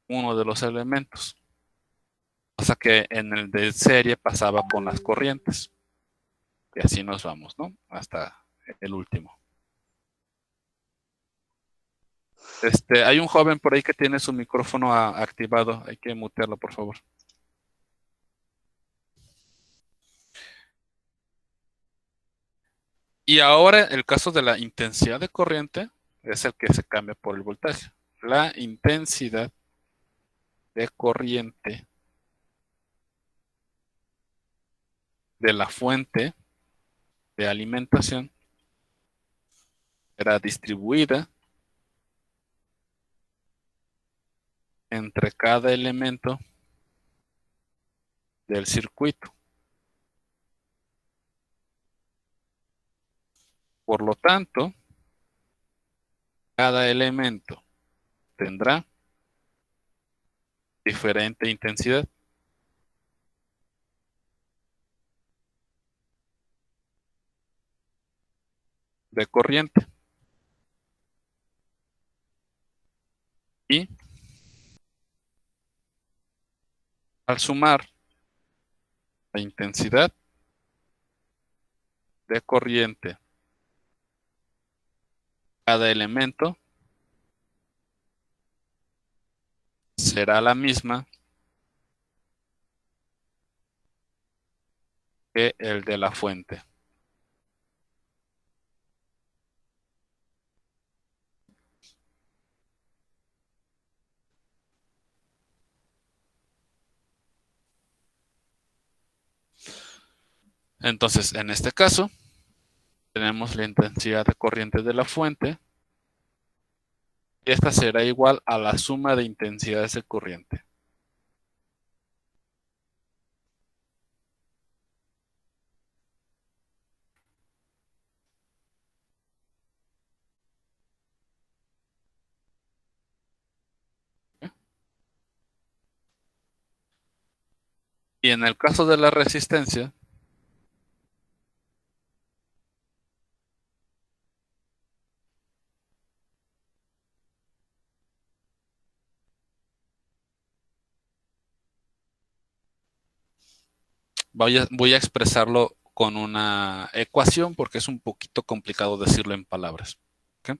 uno de los elementos. O sea que en el de serie pasaba con las corrientes. Y así nos vamos, ¿no? Hasta el último. Hay un joven por ahí que tiene su micrófono activado. Hay que mutearlo, por favor. Y ahora el caso de la intensidad de corriente es el que se cambia por el voltaje. La intensidad de corriente de la fuente de alimentación era distribuida entre cada elemento del circuito. Por lo tanto, cada elemento tendrá diferente intensidad. De corriente. Y al sumar la intensidad de corriente cada elemento será la misma que el de la fuente. Entonces, en este caso, tenemos la intensidad de corriente de la fuente. Y esta será igual a la suma de intensidades de corriente. Y en el caso de la resistencia, voy a expresarlo con una ecuación porque es un poquito complicado decirlo en palabras. ¿Ok?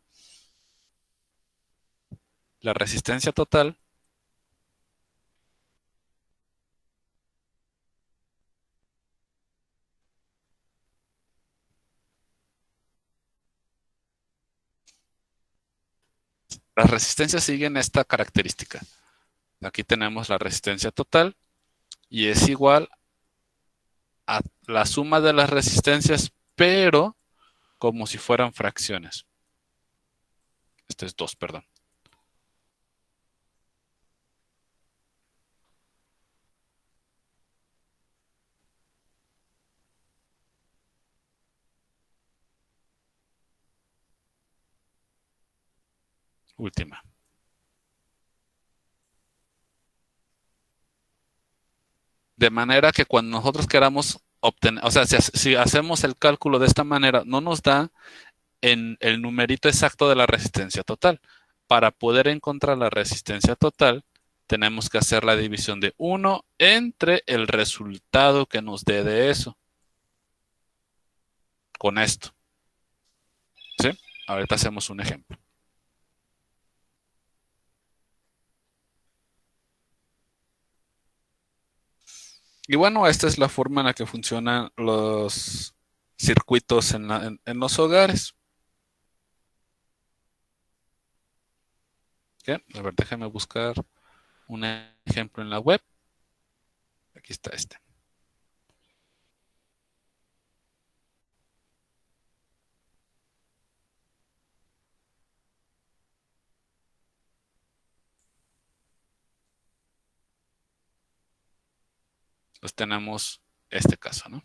La resistencia total las resistencias siguen esta característica. Aquí tenemos la resistencia total y es igual a la suma de las resistencias, pero como si fueran fracciones. Este es 2, perdón. Última. De manera que cuando nosotros queramos obtener, o sea, si hacemos el cálculo de esta manera, no nos da en el numerito exacto de la resistencia total. Para poder encontrar la resistencia total, tenemos que hacer la división de 1 entre el resultado que nos dé de eso. Con esto. ¿Sí? Ahorita hacemos un ejemplo. Y bueno, esta es la forma en la que funcionan los circuitos en los hogares. ¿Ok? A ver, déjame buscar un ejemplo en la web. Aquí está este. Pues tenemos este caso, ¿no?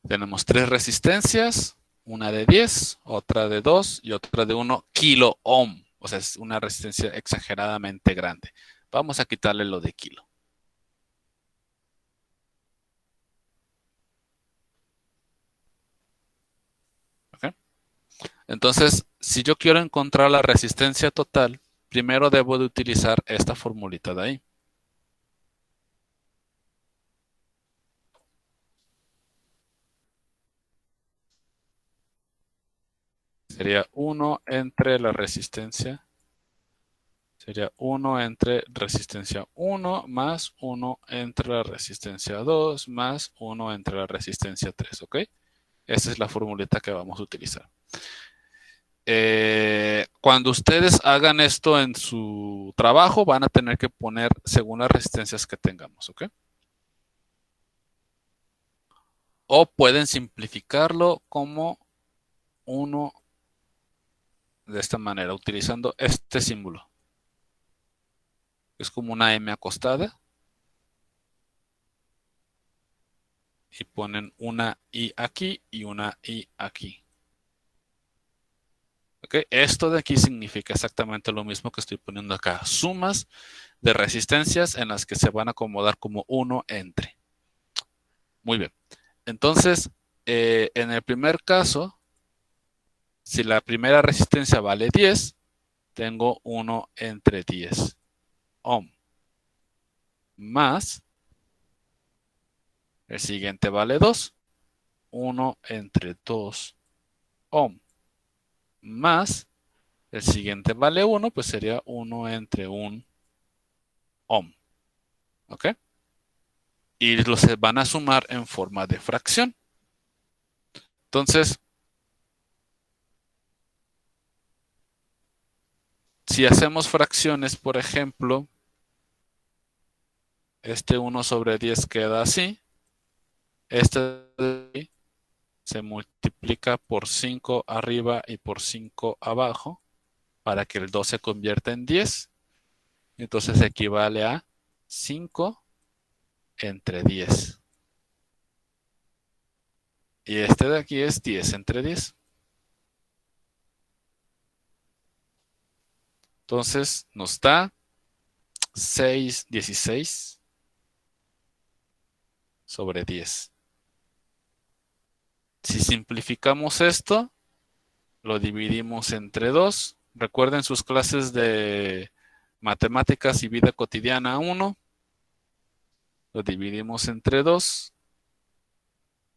Tenemos 3 resistencias, una de 10, otra de 2 y otra de 1 kilo ohm. O sea, es una resistencia exageradamente grande. Vamos a quitarle lo de kilo. ¿Ok? Entonces, si yo quiero encontrar la resistencia total, primero debo de utilizar esta formulita de ahí. Sería 1 entre la resistencia. Sería 1 entre resistencia 1 más 1 entre la resistencia 2 más 1 entre la resistencia 3, ¿ok? Esa es la formulita que vamos a utilizar. Cuando ustedes hagan esto en su trabajo, van a tener que poner según las resistencias que tengamos, ¿ok? O pueden simplificarlo como 1 de esta manera, utilizando este símbolo. Es como una M acostada. Y ponen una I aquí y una I aquí. ¿Ok? Esto de aquí significa exactamente lo mismo que estoy poniendo acá. Sumas de resistencias en las que se van a acomodar como 1 entre. Muy bien. Entonces, en el primer caso, si la primera resistencia vale 10, tengo 1 entre 10 ohm. Más, el siguiente vale 2. 1 entre 2 ohm. Más, el siguiente vale 1, pues sería 1 entre 1 ohm. ¿Ok? Y los van a sumar en forma de fracción. Entonces, si hacemos fracciones, por ejemplo, este 1 sobre 10 queda así. Este de aquí se multiplica por 5 arriba y por 5 abajo para que el 2 se convierta en 10. Entonces equivale a 5 entre 10. Y este de aquí es 10 entre 10. Entonces nos da 6/16 sobre 10. Si simplificamos esto, lo dividimos entre 2. Recuerden sus clases de matemáticas y vida cotidiana 1. Lo dividimos entre 2.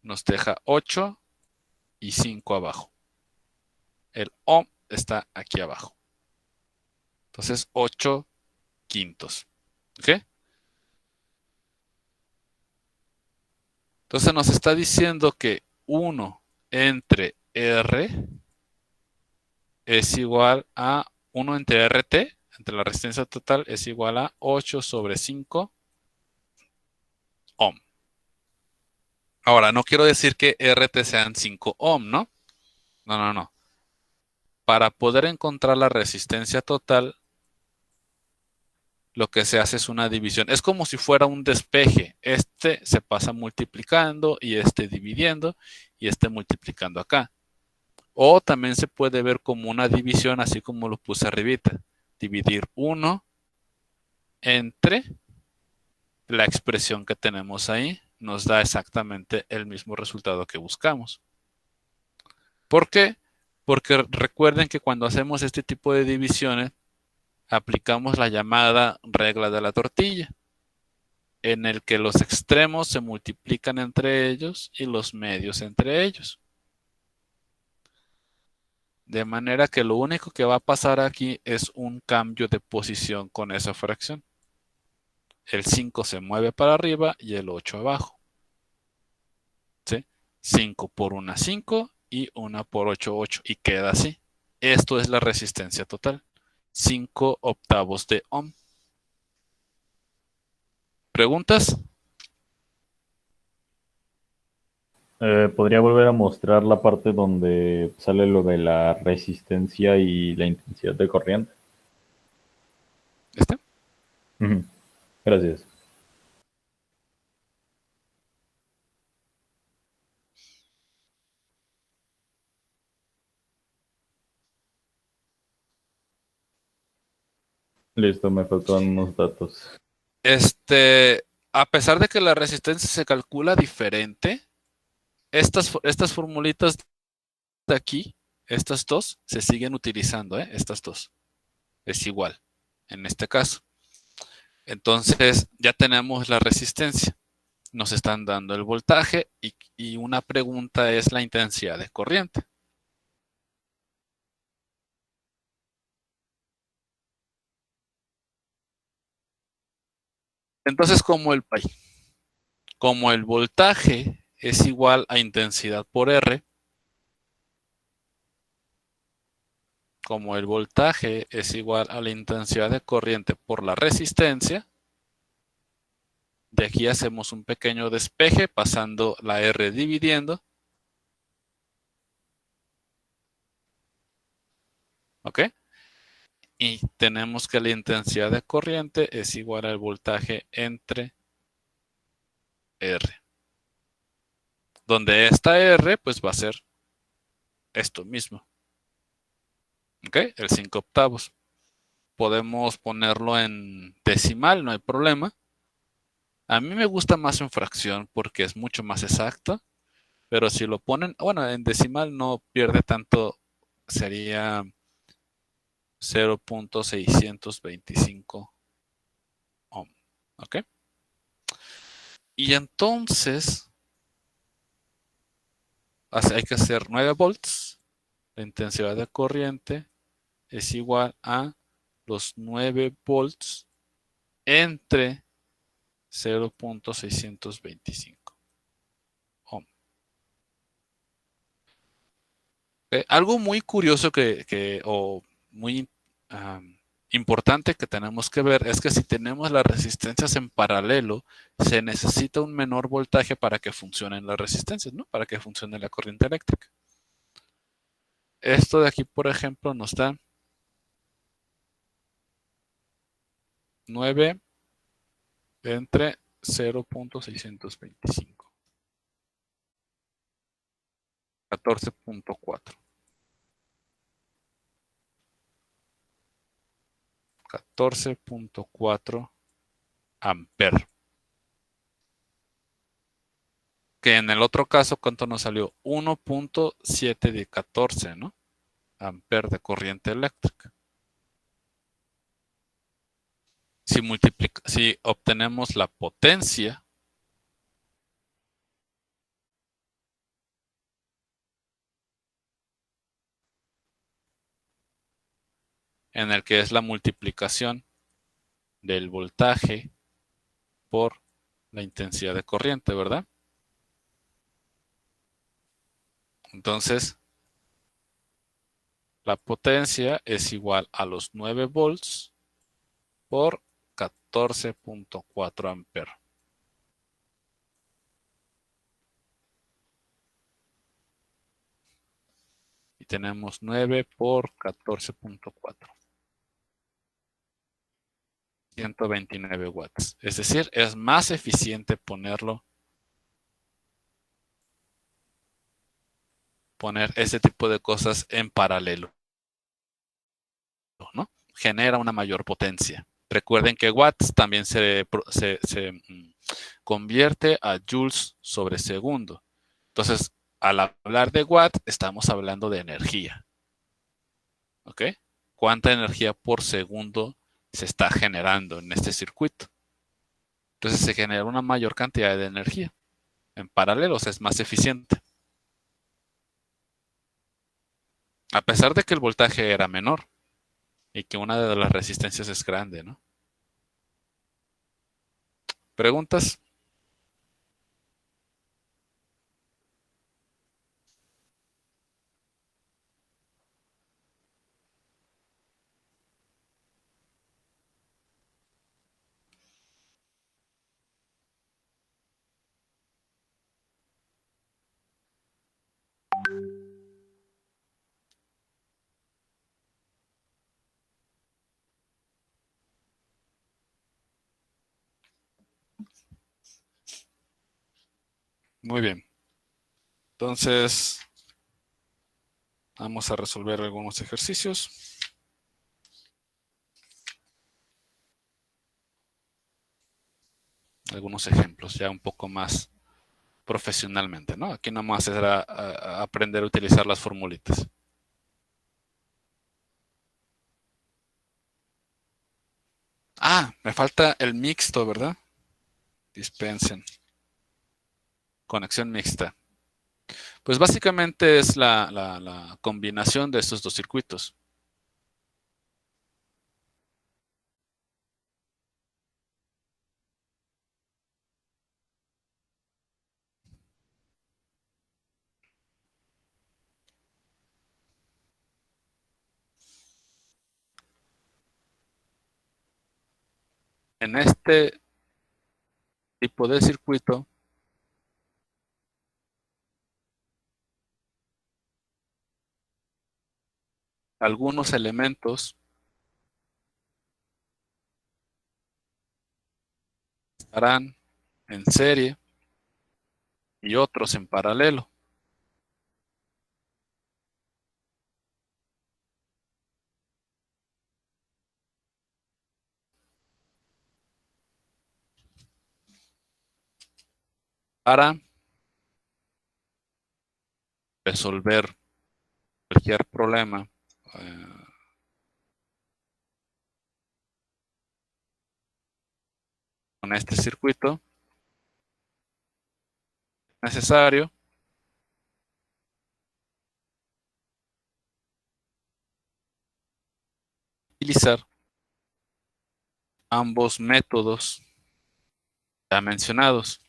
Nos deja 8 y 5 abajo. El ohm está aquí abajo. Entonces 8 quintos. ¿Ok? Entonces nos está diciendo que 1 entre R es igual a 1 entre RT, entre la resistencia total, es igual a 8 sobre 5 ohm. Ahora, no quiero decir que RT sean 5 ohm, ¿no? No. Para poder encontrar la resistencia total, lo que se hace es una división. Es como si fuera un despeje. Este se pasa multiplicando y este dividiendo y este multiplicando acá. O también se puede ver como una división, así como lo puse arribita. Dividir 1 entre la expresión que tenemos ahí. Nos da exactamente el mismo resultado que buscamos. ¿Por qué? Porque recuerden que cuando hacemos este tipo de divisiones, aplicamos la llamada regla de la tortilla, en el que los extremos se multiplican entre ellos y los medios entre ellos. De manera que lo único que va a pasar aquí es un cambio de posición con esa fracción. El 5 se mueve para arriba y el 8 abajo. ¿Sí? 5 por 1, 5 y 1 por 8, 8. Y queda así. Esto es la resistencia total. 5 octavos de ohm. ¿Preguntas? ¿Podría volver a mostrar la parte donde sale lo de la resistencia y la intensidad de corriente? ¿Este? Ujú. Gracias. Listo, me faltan unos datos. A pesar de que la resistencia se calcula diferente, estas formulitas de aquí, estas dos, se siguen utilizando, estas dos. Es igual, en este caso. Entonces, ya tenemos la resistencia. Nos están dando el voltaje y una pregunta es la intensidad de corriente. Entonces, como el voltaje es igual a intensidad por R, como el voltaje es igual a la intensidad de corriente por la resistencia, de aquí hacemos un pequeño despeje pasando la R dividiendo. ¿Ok? Y tenemos que la intensidad de corriente es igual al voltaje entre R. Donde esta R pues va a ser esto mismo. ¿Ok? El 5 octavos. Podemos ponerlo en decimal, no hay problema. A mí me gusta más en fracción porque es mucho más exacto. Pero si lo ponen, bueno, en decimal no pierde tanto, sería 0.625 ohm. ¿Ok? Y entonces hay que hacer 9 volts. La intensidad de corriente es igual a los 9 volts entre 0.625 ohm. ¿Okay? Algo muy curioso o muy importante que tenemos que ver es que si tenemos las resistencias en paralelo, se necesita un menor voltaje para que funcionen las resistencias, ¿no? Para que funcione la corriente eléctrica. Esto de aquí, por ejemplo, nos da 9 entre 0.625. 14.4. 14.4 amper. Que en el otro caso, ¿cuánto nos salió? 1.7 de 14, ¿no? Amper de corriente eléctrica. Si obtenemos la potencia, en el que es la multiplicación del voltaje por la intensidad de corriente, ¿verdad? Entonces, la potencia es igual a los 9 volts por 14.4 amperes. Y tenemos 9 por 14.4. 129 watts. Es decir, es más eficiente poner ese tipo de cosas en paralelo, ¿no? Genera una mayor potencia. Recuerden que watts también se convierte a joules sobre segundo. Entonces, al hablar de watt, estamos hablando de energía. ¿Ok? ¿Cuánta energía por segundo se está generando en este circuito? Entonces se genera una mayor cantidad de energía. En paralelo, es más eficiente. A pesar de que el voltaje era menor y que una de las resistencias es grande, ¿no? ¿Preguntas? Muy bien. Entonces, vamos a resolver algunos ejercicios. Algunos ejemplos, ya un poco más profesionalmente, ¿no? Aquí nomás era aprender a utilizar las formulitas. Ah, me falta el mixto, ¿verdad? Dispensen. Conexión mixta. Pues básicamente es la combinación de estos dos circuitos. En este tipo de circuito, algunos elementos estarán en serie y otros en paralelo. Para resolver cualquier problema con este circuito, es necesario utilizar ambos métodos ya mencionados.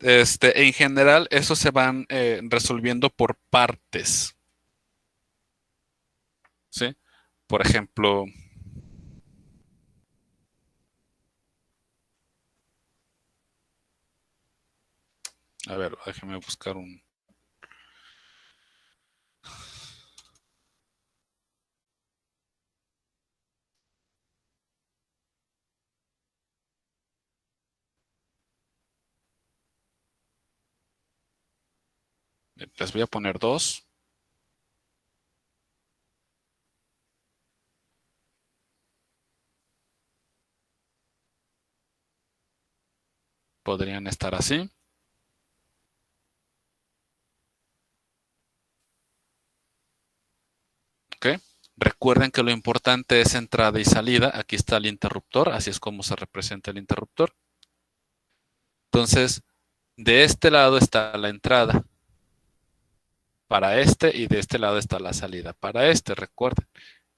En general, eso se van resolviendo por partes. ¿Sí? Por ejemplo, a ver, déjame buscar un... Les voy a poner 2. Podrían estar así. ¿Ok? Recuerden que lo importante es entrada y salida. Aquí está el interruptor, así es como se representa el interruptor. Entonces, de este lado está la entrada para este y de este lado está la salida para este, recuerden.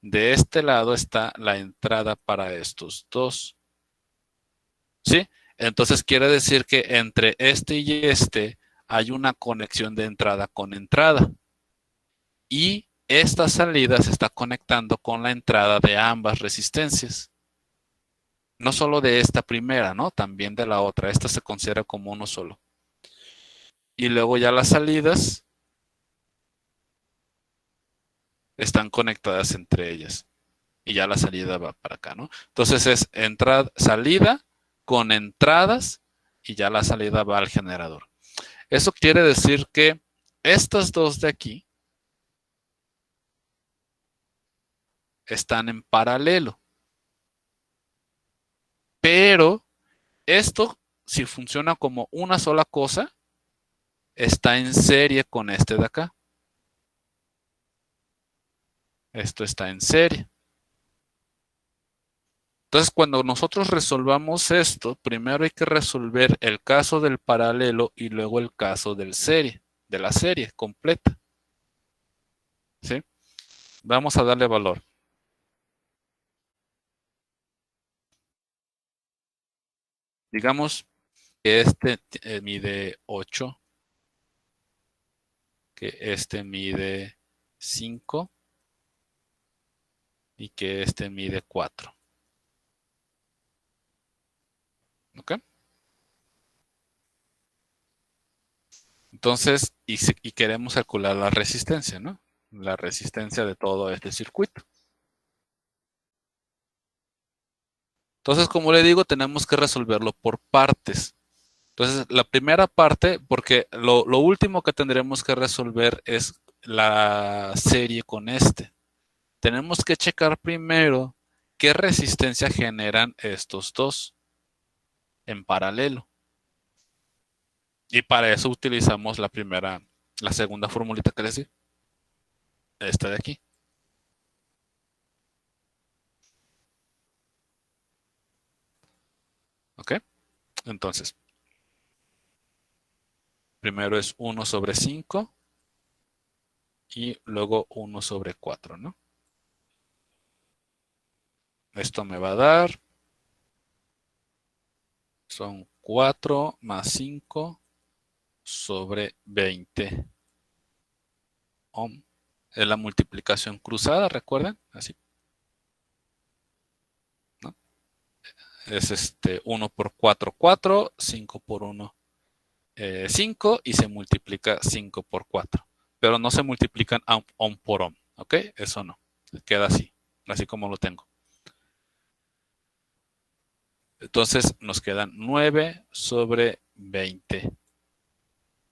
De este lado está la entrada para estos dos. ¿Sí? Entonces quiere decir que entre este y este hay una conexión de entrada con entrada. Y esta salida se está conectando con la entrada de ambas resistencias. No solo de esta primera, ¿no? También de la otra. Esta se considera como uno solo. Y luego ya las salidas están conectadas entre ellas. Y ya la salida va para acá, ¿no? Entonces es entrada, salida con entradas y ya la salida va al generador. Eso quiere decir que estas dos de aquí están en paralelo. Pero esto, si funciona como una sola cosa, está en serie con este de acá. Esto está en serie. Entonces, cuando nosotros resolvamos esto, primero hay que resolver el caso del paralelo y luego el caso del serie, de la serie completa. ¿Sí? Vamos a darle valor. Digamos que este mide 8, que este mide 5 y que este mide 4. ¿Ok? Entonces, y queremos calcular la resistencia, ¿no? La resistencia de todo este circuito. Entonces, como le digo, tenemos que resolverlo por partes. Entonces, la primera parte, porque lo último que tendremos que resolver es la serie con este. Tenemos que checar primero qué resistencia generan estos dos en paralelo. Y para eso utilizamos la segunda formulita que les di. Esta de aquí. ¿Ok? Entonces, primero es 1 sobre 5 y luego 1 sobre 4, ¿no? Esto me va a dar, son 4 más 5 sobre 20 ohm. Es la multiplicación cruzada, ¿recuerdan? Así. ¿No? Es 1 por 4, 4, 5 por 1, 5 y se multiplica 5 por 4. Pero no se multiplican ohm por ohm, ¿ok? Eso no, queda así como lo tengo. Entonces nos quedan 9 sobre 20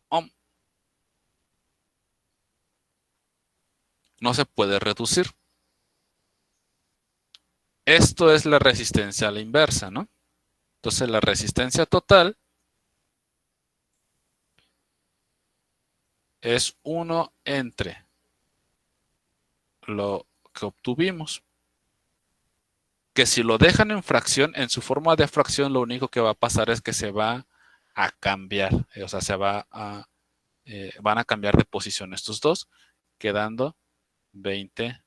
ohm. No se puede reducir. Esto es la resistencia a la inversa, ¿no? Entonces la resistencia total es 1 entre lo que obtuvimos. Que si lo dejan en fracción, en su forma de fracción, lo único que va a pasar es que se va a cambiar. O sea, van a cambiar de posición estos dos, quedando 20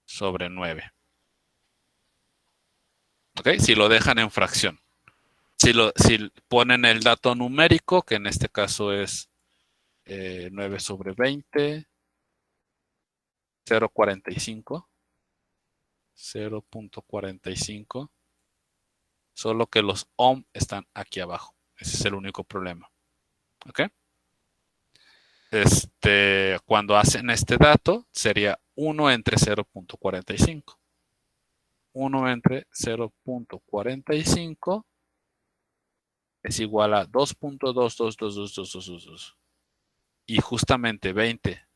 sobre 9. ¿Ok? Si lo dejan en fracción. Si ponen el dato numérico, que en este caso es 9 sobre 20, 0.45, 0.45, solo que los ohm están aquí abajo. Ese es el único problema. ¿Ok? Cuando hacen este dato, sería 1 entre 0.45. 1 entre 0.45 es igual a 2.2222222. Y justamente 20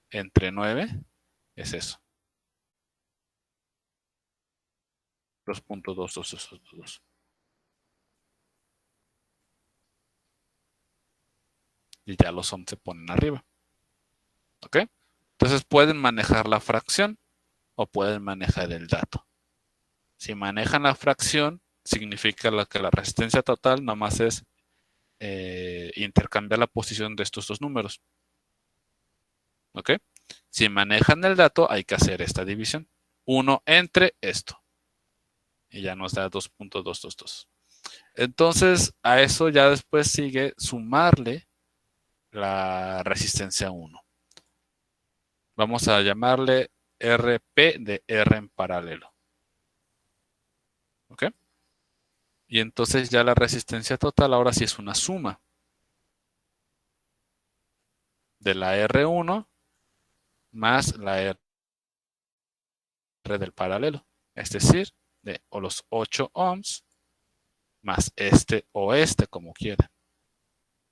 entre 9 es eso. 2.22222. Y ya los ohm se ponen arriba. ¿Ok? Entonces pueden manejar la fracción o pueden manejar el dato. Si manejan la fracción, significa que la resistencia total nomás es intercambiar la posición de estos dos números. ¿Ok? Si manejan el dato, hay que hacer esta división. 1 entre esto. Y ya nos da 2.222. Entonces, a eso ya después sigue sumarle la resistencia 1. Vamos a llamarle RP de R en paralelo. ¿Ok? Y entonces ya la resistencia total ahora sí es una suma de la R1 más la R del paralelo. Es decir, de los 8 ohms más o como quieran.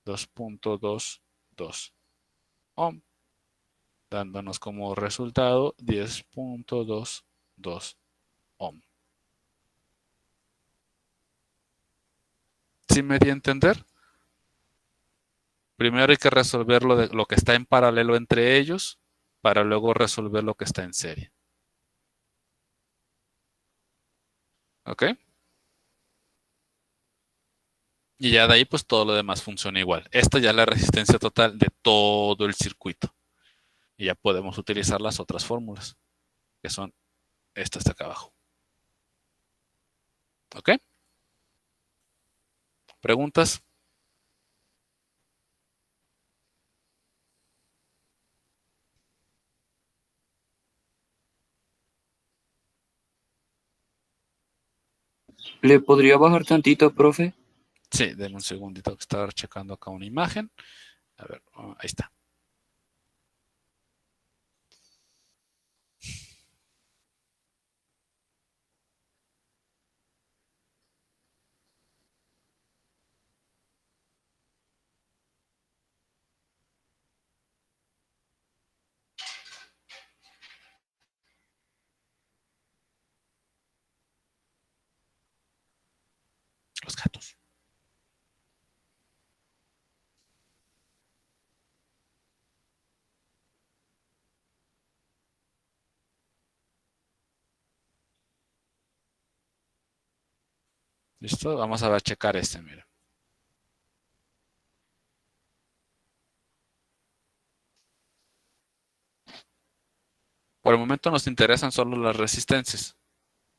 2.22 ohm. Dándonos como resultado 10.22 ohm. ¿Sí me di a entender? Primero hay que resolver lo que está en paralelo entre ellos para luego resolver lo que está en serie. ¿Ok? Y ya de ahí pues todo lo demás funciona igual. Esta ya es la resistencia total de todo el circuito. Y ya podemos utilizar las otras fórmulas, que son estas de acá abajo. ¿Ok? ¿Preguntas? ¿Le podría bajar tantito, profe? Sí, denme un segundito que estaba checando acá una imagen. A ver, ahí está. Los gatos. ¿Listo? Vamos a ver, checar mira. Por el momento nos interesan solo las resistencias.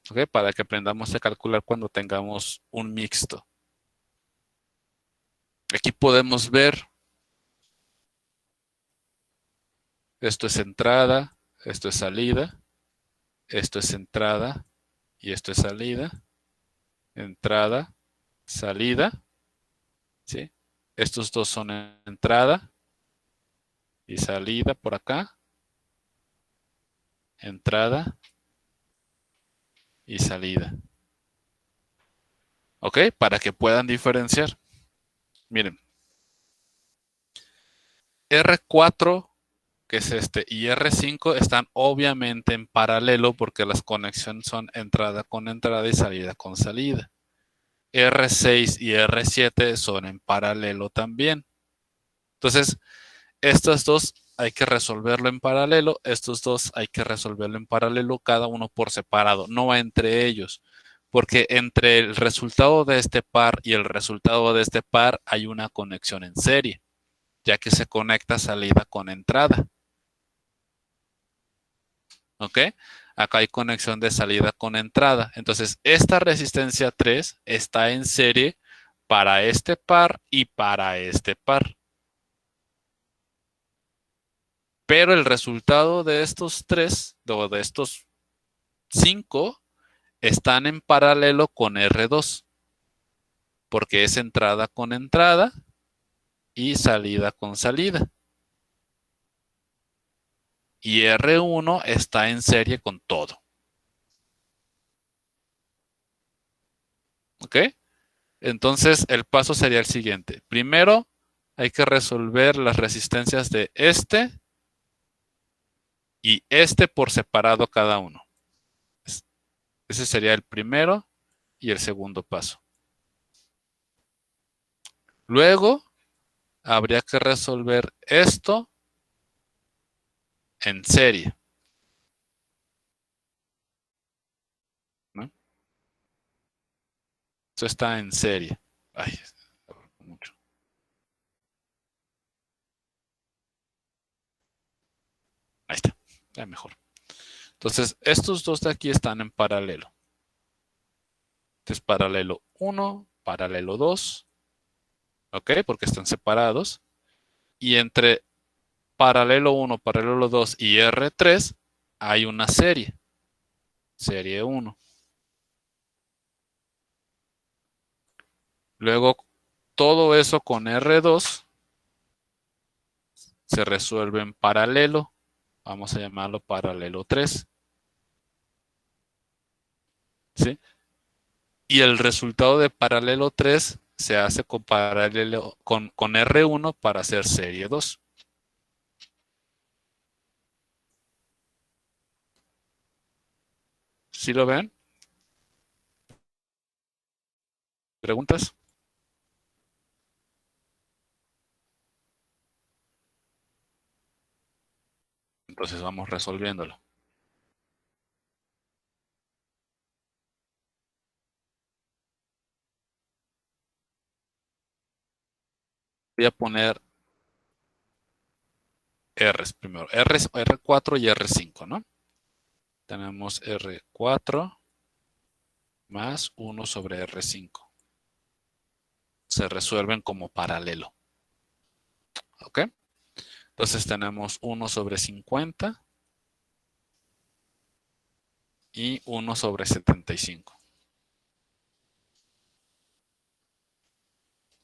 ¿Ok? Para que aprendamos a calcular cuando tengamos un mixto. Aquí podemos ver, esto es entrada, esto es salida, esto es entrada y esto es salida, entrada, salida, ¿sí? Estos dos son entrada y salida por acá, entrada y salida. ¿Ok? Para que puedan diferenciar. Miren, R4, que es y R5 están obviamente en paralelo porque las conexiones son entrada con entrada y salida con salida. R6 y R7 son en paralelo también. Entonces, estos dos hay que resolverlo en paralelo, estos dos hay que resolverlo en paralelo, cada uno por separado, no entre ellos, porque entre el resultado de este par y el resultado de este par hay una conexión en serie, ya que se conecta salida con entrada. ¿Ok? Acá hay conexión de salida con entrada. Entonces, esta resistencia 3 está en serie para este par y para este par. Pero el resultado de estos 3, o de estos 5, están en paralelo con R2, porque es entrada con entrada y salida con salida. Y R1 está en serie con todo. ¿Ok? Entonces el paso sería el siguiente. Primero hay que resolver las resistencias de este y este por separado cada uno. Ese sería el primero y el segundo paso. Luego habría que resolver esto en serie. ¿No? Esto está en serie. Ay, mucho. Ahí está, ya mejor. Entonces, estos dos de aquí están en paralelo. Entonces, paralelo 1, paralelo 2. ¿Ok? Porque están separados. Y entre paralelo 1, paralelo 2 y R3 hay una serie. Serie 1. Luego, todo eso con R2 se resuelve en paralelo. Vamos a llamarlo paralelo 3. ¿Sí? Y el resultado de paralelo 3 se hace con paralelo con R1 para hacer serie 2. ¿Sí lo ven? ¿Preguntas? Entonces vamos resolviéndolo. Voy a poner R's primero. R4 y R5, ¿no? Tenemos R4 más 1 sobre R5. Se resuelven como paralelo. ¿Ok? Entonces tenemos 1 sobre 50 y 1 sobre 75.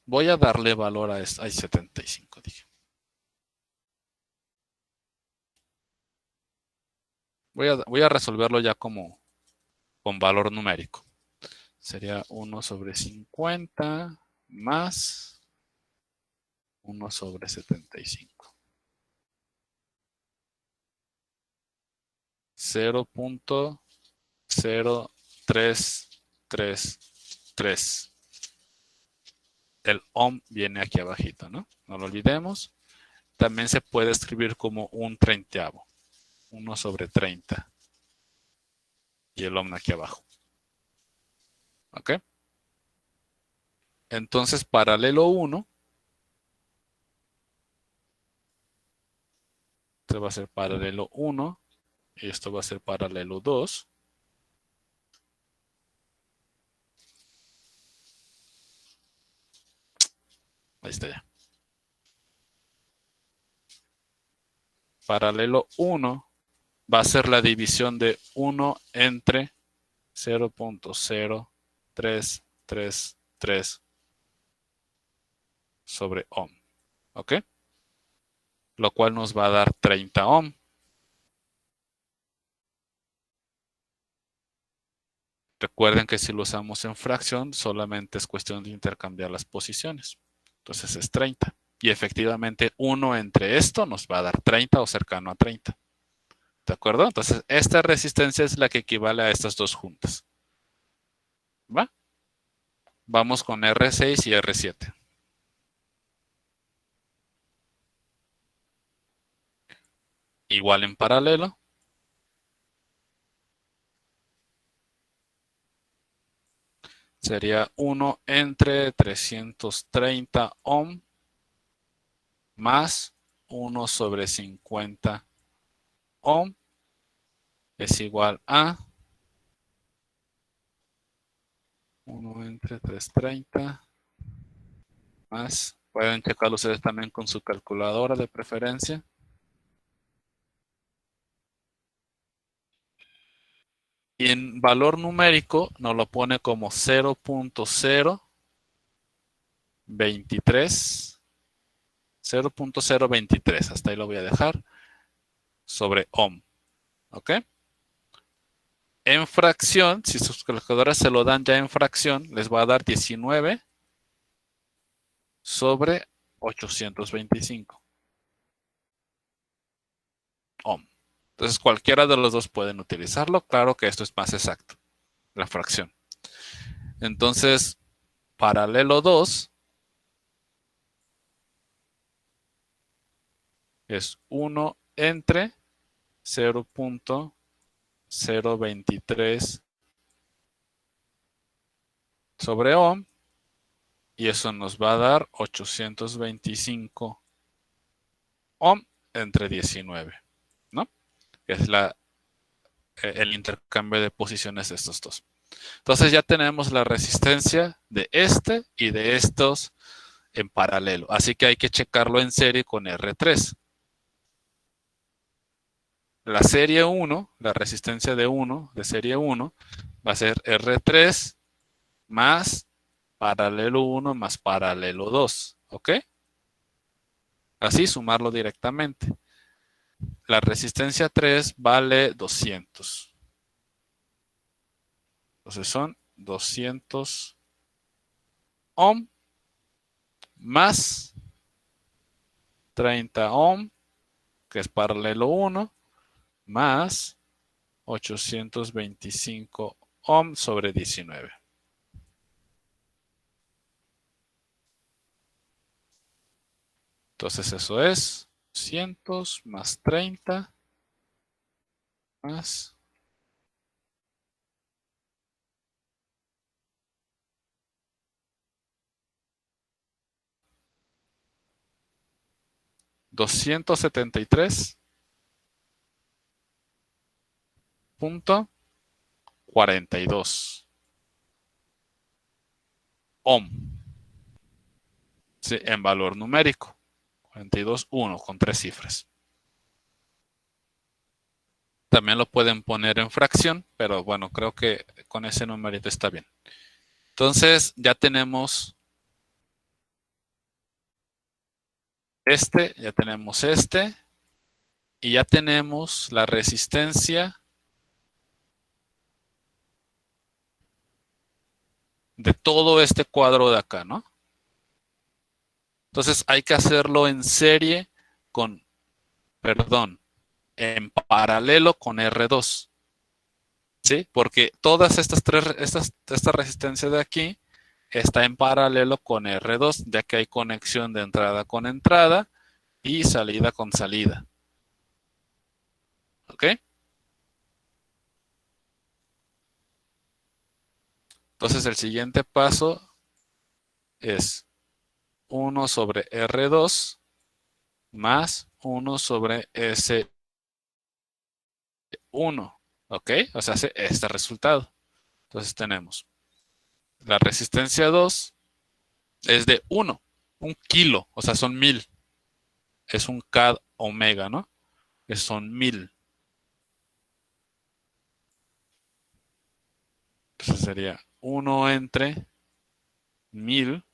Voy a darle valor a esto. Ay, 75, dije. Voy a resolverlo ya como con valor numérico. Sería 1 sobre 50 más 1 sobre 75. 0.0333. El ohm viene aquí abajito, ¿no? No lo olvidemos. También se puede escribir como un treintaavo. 1 sobre 30. Y el ohm aquí abajo. ¿Ok? Entonces, paralelo 1. Este va a ser paralelo 1. Y esto va a ser paralelo 2. Ahí está ya. Paralelo 1 va a ser la división de 1 entre 0.0333 sobre ohm. ¿Ok? Lo cual nos va a dar 30 ohm. Recuerden que si lo usamos en fracción, solamente es cuestión de intercambiar las posiciones. Entonces es 30. Y efectivamente 1 entre esto nos va a dar 30 o cercano a 30. ¿De acuerdo? Entonces esta resistencia es la que equivale a estas dos juntas. ¿Va? Vamos con R6 y R7. Igual en paralelo. Sería 1 entre 330 ohm más 1 sobre 50 ohm es igual a 1 entre 330 más. Pueden checarlo ustedes también con su calculadora de preferencia. Y en valor numérico nos lo pone como 0.023. 0.023, hasta ahí lo voy a dejar, sobre ohm. ¿Ok? En fracción, si sus calculadoras se lo dan ya en fracción, les va a dar 19 sobre 825 ohm. Entonces cualquiera de los dos pueden utilizarlo. Claro que esto es más exacto, la fracción. Entonces, paralelo 2 es 1 entre 0.023 sobre ohm, y eso nos va a dar 825 ohm entre 19, ¿no? Que es el intercambio de posiciones de estos dos. Entonces ya tenemos la resistencia de este y de estos en paralelo. Así que hay que checarlo en serie con R3. La serie 1, la resistencia de serie 1, va a ser R3 más paralelo 1 más paralelo 2. ¿Ok? Así sumarlo directamente. La resistencia 3 vale 200. Entonces son 200 ohm más 30 ohm, que es paralelo 1, más 825 ohm sobre 19. Entonces eso es 200 más 30 más 273.42 ohm. Sí, en valor numérico. 42.1 con 3 cifras. También lo pueden poner en fracción, pero bueno, creo que con ese numerito está bien. Entonces ya tenemos ya tenemos y ya tenemos la resistencia de todo este cuadro de acá, ¿no? Entonces hay que hacerlo en serie en paralelo con R2. ¿Sí? Porque todas esta resistencia de aquí está en paralelo con R2, ya que hay conexión de entrada con entrada y salida con salida. ¿Ok? Entonces el siguiente paso es 1 sobre R2 más 1 sobre S1. ¿Ok? O sea, hace este resultado. Entonces tenemos la resistencia 2 es de 1 kilo, o sea, son 1000. Es un CAD omega, ¿no? Que son 1000. Entonces sería 1 entre 1000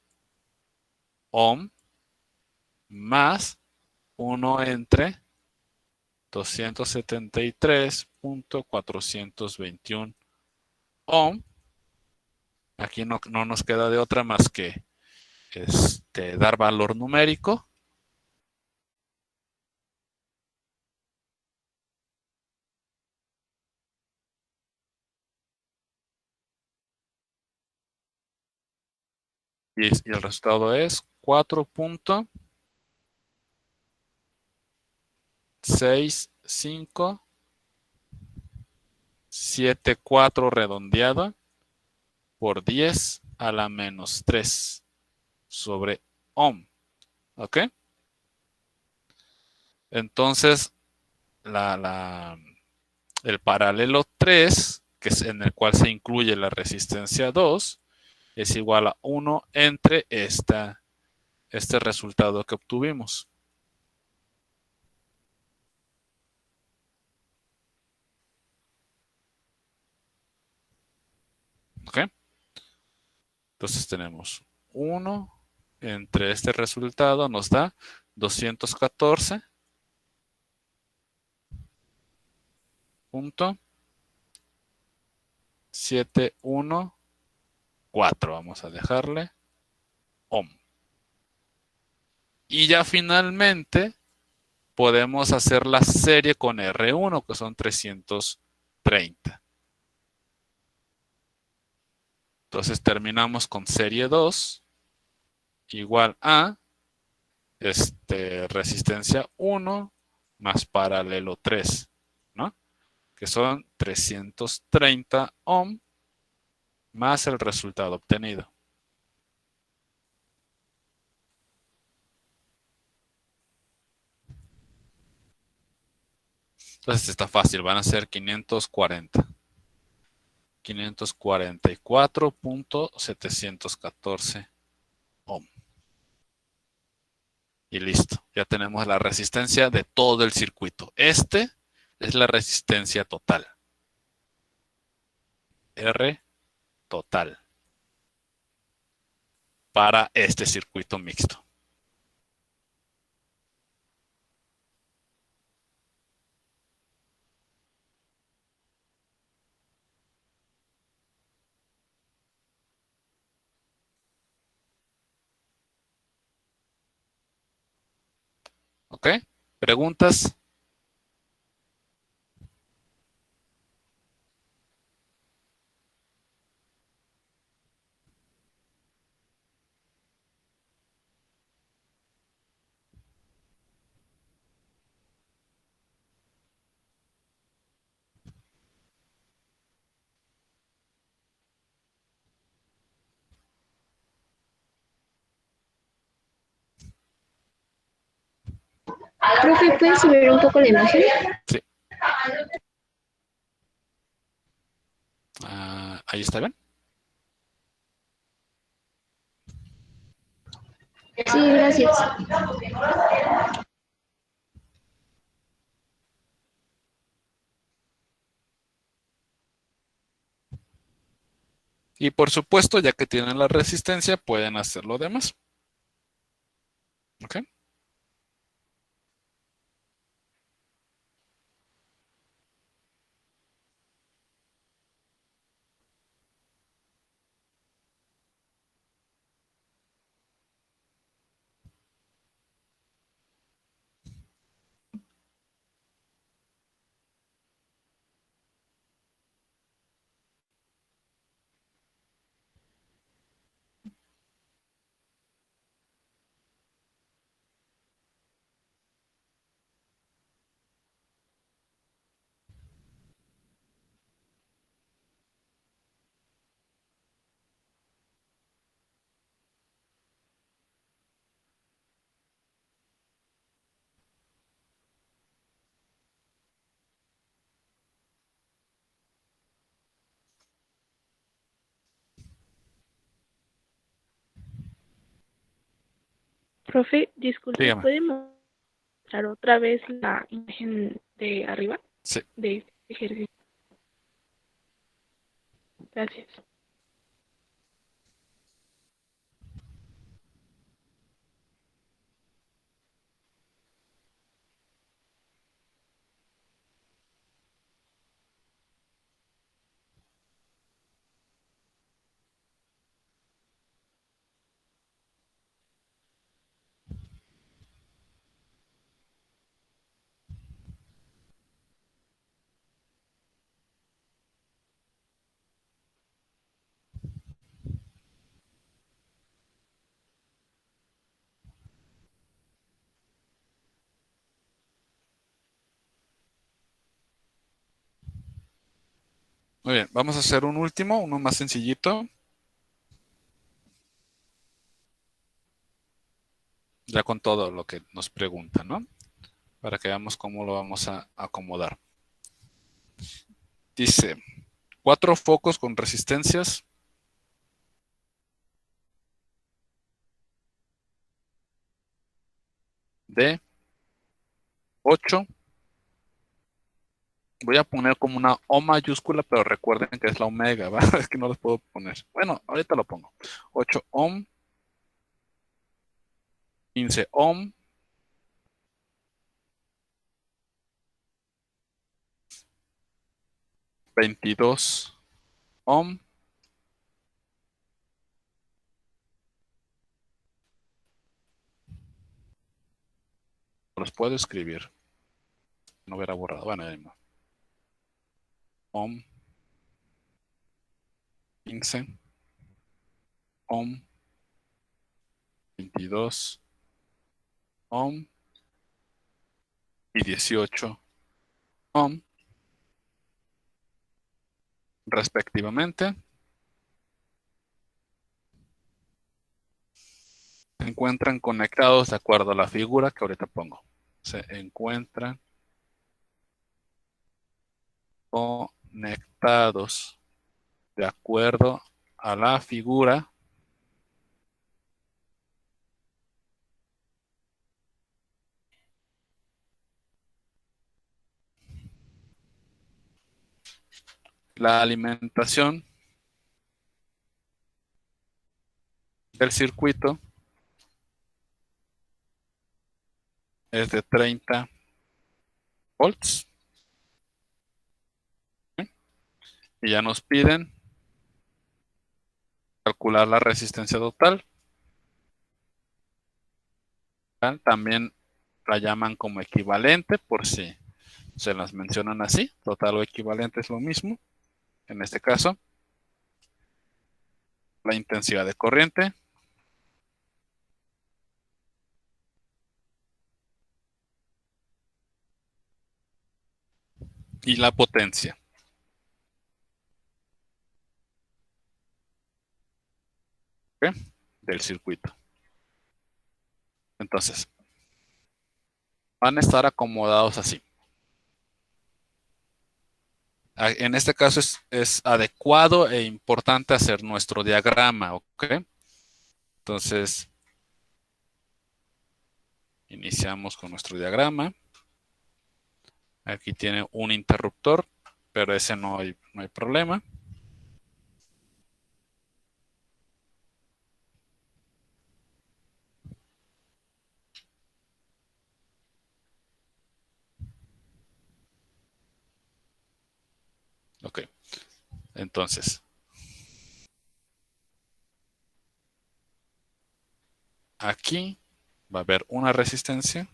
ohm más 1 entre 273.421 ohm. Aquí no nos queda de otra más que dar valor numérico. Y el resultado es 4.6574 redondeado por 10 a la menos 3 sobre ohm. ¿Ok? Entonces, el paralelo 3, que es en el cual se incluye la resistencia 2, es igual a 1 entre esta este resultado que obtuvimos. ¿Ok? Entonces tenemos 1 entre este resultado nos da 214.714. Vamos a dejarle ohm. Y ya finalmente podemos hacer la serie con R1, que son 330. Entonces terminamos con serie 2 igual a resistencia 1 más paralelo 3, ¿no? Que son 330 ohm más el resultado obtenido. Entonces está fácil, van a ser 540. 544.714 ohm. Y listo, ya tenemos la resistencia de todo el circuito. Este es la resistencia total. R total. Para este circuito mixto. ¿Ok? ¿Preguntas? Profe, ¿puedes subir un poco la imagen? Sí. Ahí está bien. Sí, gracias. Y por supuesto, ya que tienen la resistencia, pueden hacer lo demás. ¿Ok? Profe, disculpe, Dígame. ¿puede mostrar otra vez la imagen de arriba Sí. de este ejercicio? Gracias. Muy bien, vamos a hacer un último, uno más sencillito. Ya con todo lo que nos preguntan, ¿no? Para que veamos cómo lo vamos a acomodar. Dice, 4 focos con resistencias de 8. Voy a poner como una O mayúscula, pero recuerden que es la omega, ¿va? Es que no los puedo poner. Bueno, ahorita lo pongo. 8 ohm, 15 ohm, 22 ohm, los puedo escribir. No hubiera borrado. Bueno, ya mismo. Ohm, 15 ohm, 22 ohm y 18 ohm, respectivamente. Se encuentran conectados de acuerdo a la figura que ahorita pongo. Se encuentran conectados de acuerdo a la figura la alimentación del circuito es de 30 volts. Y ya nos piden calcular la resistencia total. También la llaman como equivalente por si se las mencionan así. Total o equivalente es lo mismo. En este caso, la intensidad de corriente y la potencia. ¿Ok? Del circuito. Entonces, van a estar acomodados así. En este caso es adecuado e importante hacer nuestro diagrama, ¿ok? Entonces, iniciamos con nuestro diagrama. Aquí tiene un interruptor, pero ese no hay problema. Ok, entonces, aquí va a haber una resistencia.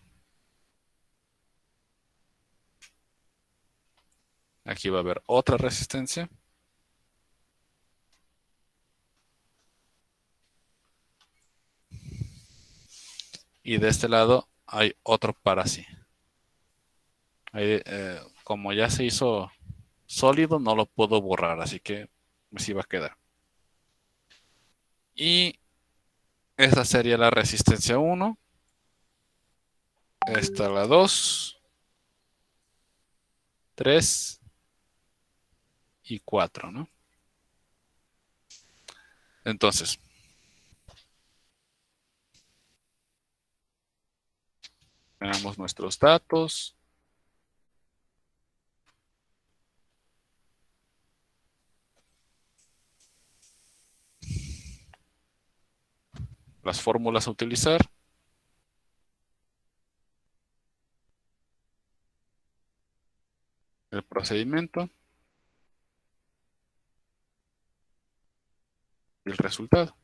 Aquí va a haber otra resistencia. Y de este lado hay otro para sí. Ahí, como ya se hizo sólido, no lo puedo borrar, así que así va a quedar. Y esta sería la resistencia 1. Esta la 2, 3 y 4, ¿no? Entonces, veamos nuestros datos. Las fórmulas a utilizar. El procedimiento. Y el resultado.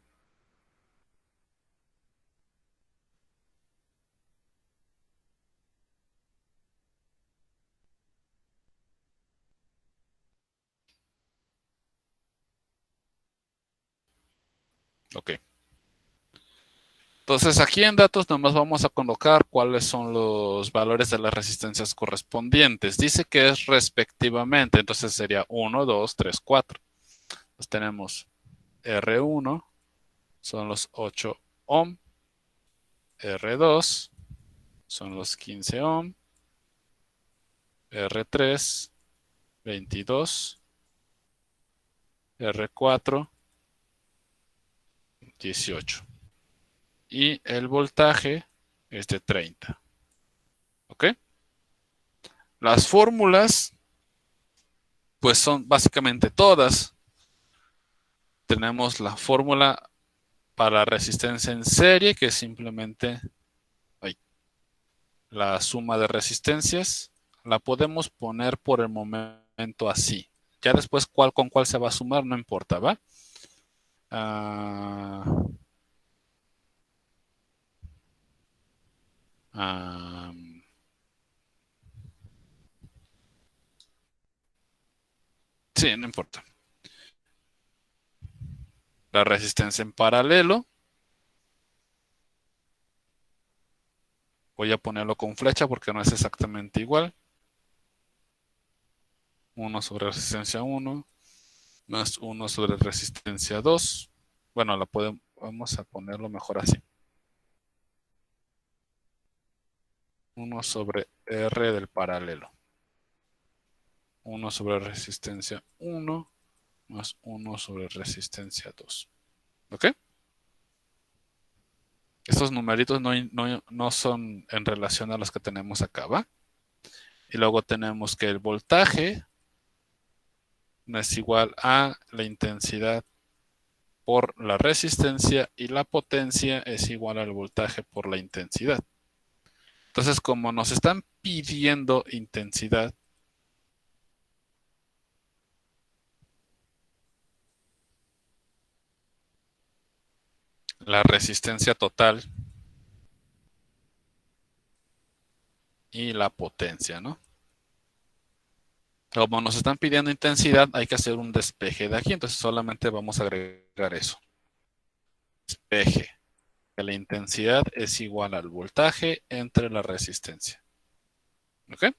Ok. Entonces aquí en datos nomás vamos a colocar cuáles son los valores de las resistencias correspondientes. Dice que es respectivamente, entonces sería 1, 2, 3, 4. Entonces tenemos R1, son los 8 ohm. R2, son los 15 ohm. R3, 22. R4, 18. Y el voltaje es de 30. ¿Ok? Las fórmulas, pues son básicamente todas. Tenemos la fórmula para resistencia en serie, que es simplemente la suma de resistencias. La podemos poner por el momento así. Ya después con cuál se va a sumar, no importa, ¿va? Ah, sí, no importa. La resistencia en paralelo. Voy a ponerlo con flecha porque no es exactamente igual. 1 sobre resistencia 1 más 1 sobre resistencia 2. Bueno, vamos a ponerlo mejor así. 1 sobre R del paralelo. 1 sobre resistencia 1 más 1 sobre resistencia 2. ¿Ok? Estos numeritos no son en relación a los que tenemos acá, ¿va? Y luego tenemos que el voltaje no es igual a la intensidad por la resistencia y la potencia es igual al voltaje por la intensidad. Entonces, como nos están pidiendo intensidad, la resistencia total y la potencia, ¿no? Como nos están pidiendo intensidad, hay que hacer un despeje de aquí, entonces solamente vamos a agregar eso. Despeje, que la intensidad es igual al voltaje entre la resistencia. ¿Ok?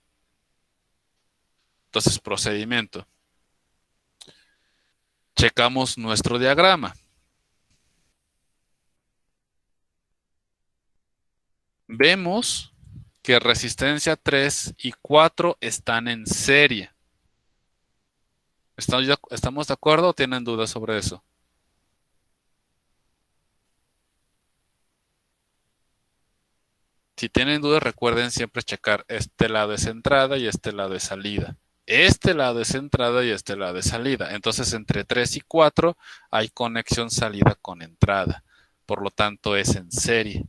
Entonces, procedimiento. Checamos nuestro diagrama. Vemos que resistencia 3 y 4 están en serie. ¿Estamos de acuerdo o tienen dudas sobre eso? Si tienen dudas, recuerden siempre checar este lado es entrada y este lado es salida. Este lado es entrada y este lado es salida. Entonces, entre 3 y 4 hay conexión salida con entrada. Por lo tanto, es en serie.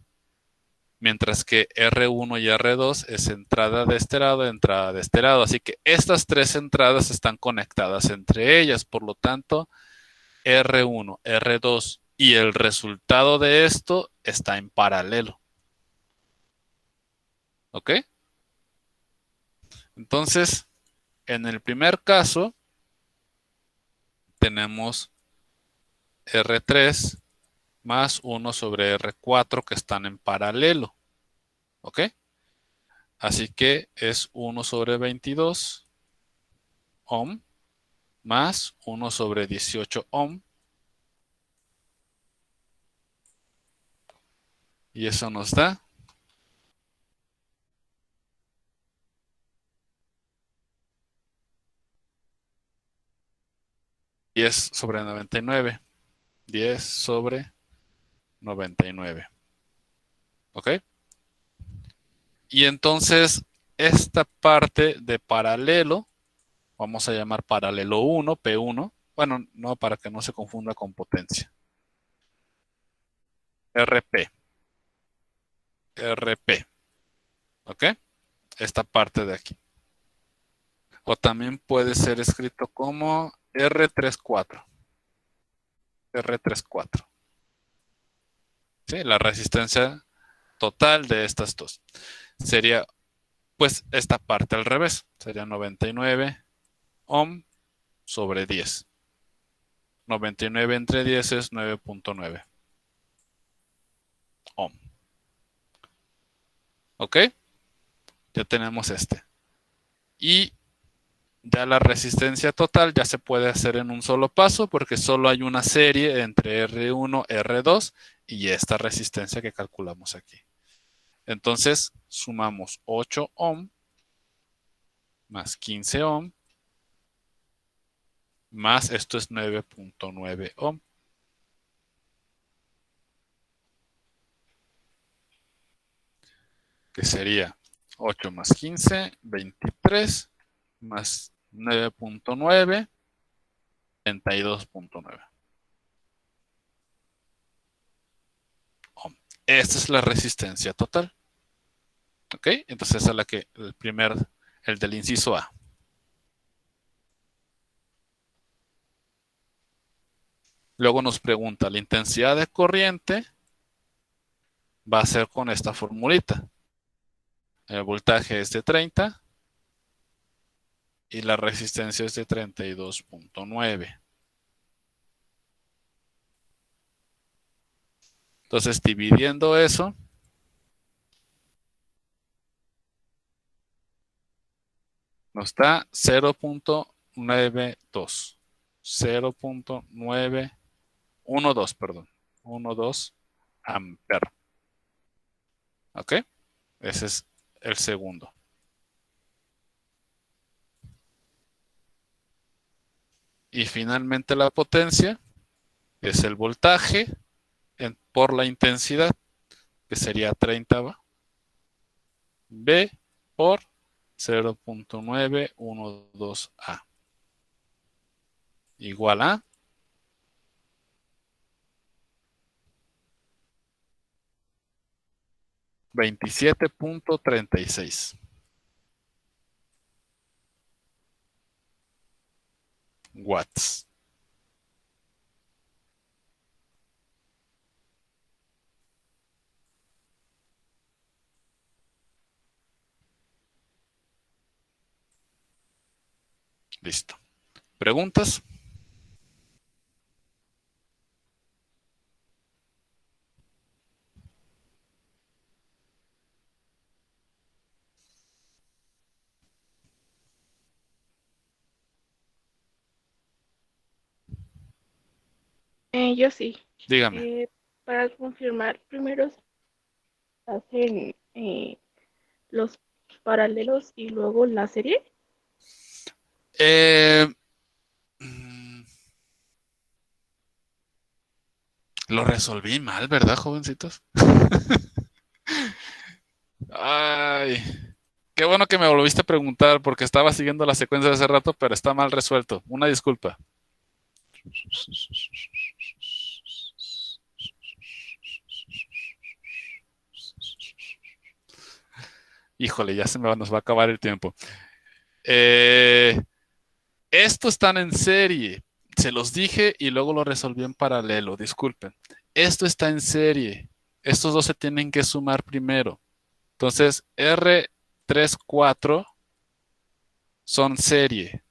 Mientras que R1 y R2 es entrada de este lado, entrada de este lado. Así que estas tres entradas están conectadas entre ellas. Por lo tanto, R1, R2 y el resultado de esto está en paralelo. ¿Ok? Entonces, en el primer caso, tenemos R3 más 1 sobre R4 que están en paralelo. ¿Ok? Así que es 1 sobre 22 ohm más 1 sobre 18 ohm. Y eso nos da 10 sobre 99. 10 sobre 99. ¿Ok? Y entonces esta parte de paralelo, vamos a llamar paralelo 1, P1. Bueno, no para que no se confunda con potencia. RP. RP. ¿Ok? Esta parte de aquí. O también puede ser escrito como R34. R34. ¿Sí? La resistencia total de estas dos. Sería pues esta parte al revés. Sería 99 ohm sobre 10. 99 entre 10 es 9.9 ohm. ¿Ok? Ya tenemos este. Y ya la resistencia total ya se puede hacer en un solo paso porque solo hay una serie entre R1, R2 y esta resistencia que calculamos aquí. Entonces sumamos 8 ohm más 15 ohm más esto es 9.9 ohm. Que sería 8 más 15, 23, más 9.9, 32.9. Esta es la resistencia total. ¿Ok? Entonces esa es la que, el del inciso A. Luego nos pregunta, la intensidad de corriente va a ser con esta formulita. El voltaje es de 30 y la resistencia es de 32.9. Entonces, dividiendo eso, nos da 0.92. 0.912, perdón. 12 amper. ¿Ok? Ese es el segundo. Y finalmente la potencia es el voltaje por la intensidad, que sería 30 B por 0.912A. Igual a 27.36 watts. Listo. ¿Preguntas? Yo sí. Dígame. Para confirmar, primero se hacen los paralelos y luego la serie. Lo resolví mal, ¿verdad, jovencitos? Ay, qué bueno que me volviste a preguntar porque estaba siguiendo la secuencia de hace rato, pero está mal resuelto. Una disculpa. Híjole, ya nos va a acabar el tiempo. Estos están en serie. Se los dije y luego lo resolví en paralelo. Disculpen. Esto está en serie. Estos dos se tienen que sumar primero. Entonces, R34 son serie.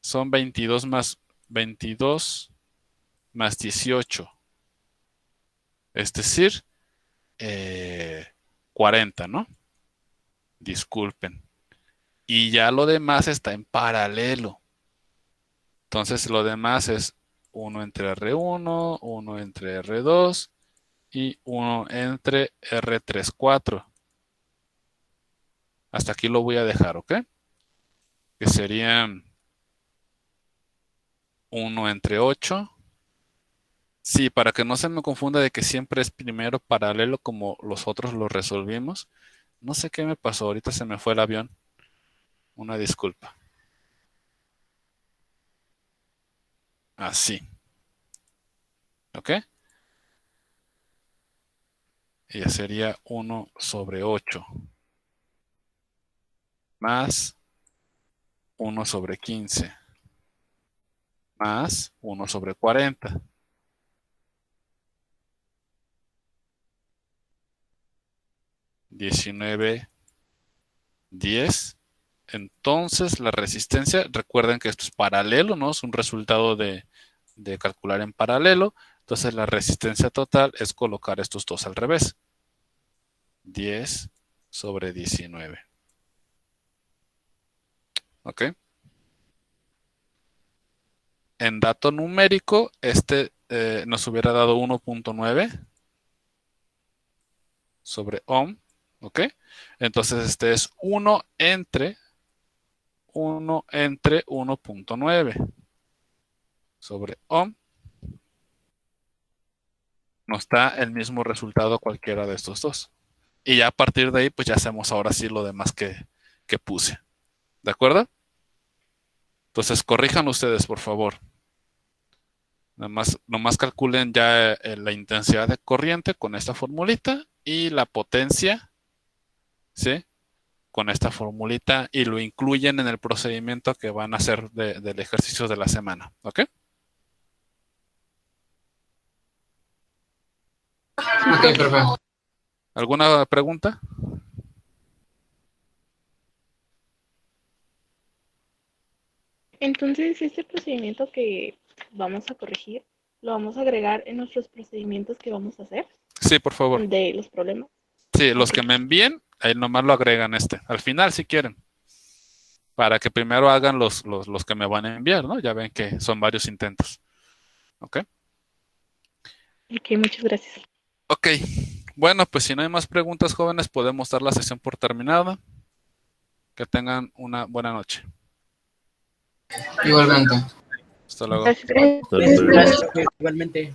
Son 22 más 18. Es decir, 40, ¿no? Disculpen. Y ya lo demás está en paralelo. Entonces lo demás es 1 entre R1, 1 entre R2 y 1 entre R34. Hasta aquí lo voy a dejar, ¿ok? Que serían 1 entre 8. Sí, para que no se me confunda de que siempre es primero paralelo como los otros lo resolvimos. No sé qué me pasó, ahorita se me fue el avión. Una disculpa. Así. ¿Ok? Y ya sería 1 sobre 8. Más 1 sobre 15. Más 1 sobre 40. 19, 10. Entonces la resistencia, recuerden que esto es paralelo, ¿no? Es un resultado de calcular en paralelo. Entonces la resistencia total es colocar estos dos al revés. 10 sobre 19. ¿Ok? En dato numérico, nos hubiera dado 1.9 sobre ohm. ¿Ok? Entonces este es 1 entre 1.9 sobre ohm. Nos da el mismo resultado cualquiera de estos dos. Y ya a partir de ahí, pues ya hacemos ahora sí lo demás que puse. ¿De acuerdo? Entonces, corrijan ustedes, por favor. Nomás calculen ya la intensidad de corriente con esta formulita y la potencia, ¿sí? Con esta formulita y lo incluyen en el procedimiento que van a hacer del ejercicio de la semana. ¿Ok? Ok, perfecto. ¿Alguna pregunta? Entonces, este procedimiento que vamos a corregir, lo vamos a agregar en nuestros procedimientos que vamos a hacer Sí, por favor. de los problemas. Sí, los Ok. que me envíen, ahí nomás lo agregan al final si quieren. Para que primero hagan los que me van a enviar, ¿no? Ya ven que son varios intentos. ¿Ok? Ok, muchas gracias. Ok. Bueno, pues si no hay más preguntas, jóvenes, podemos dar la sesión por terminada. Que tengan una buena noche. Igualmente. Hasta luego. Gracias. Hasta luego. Gracias, profe, igualmente.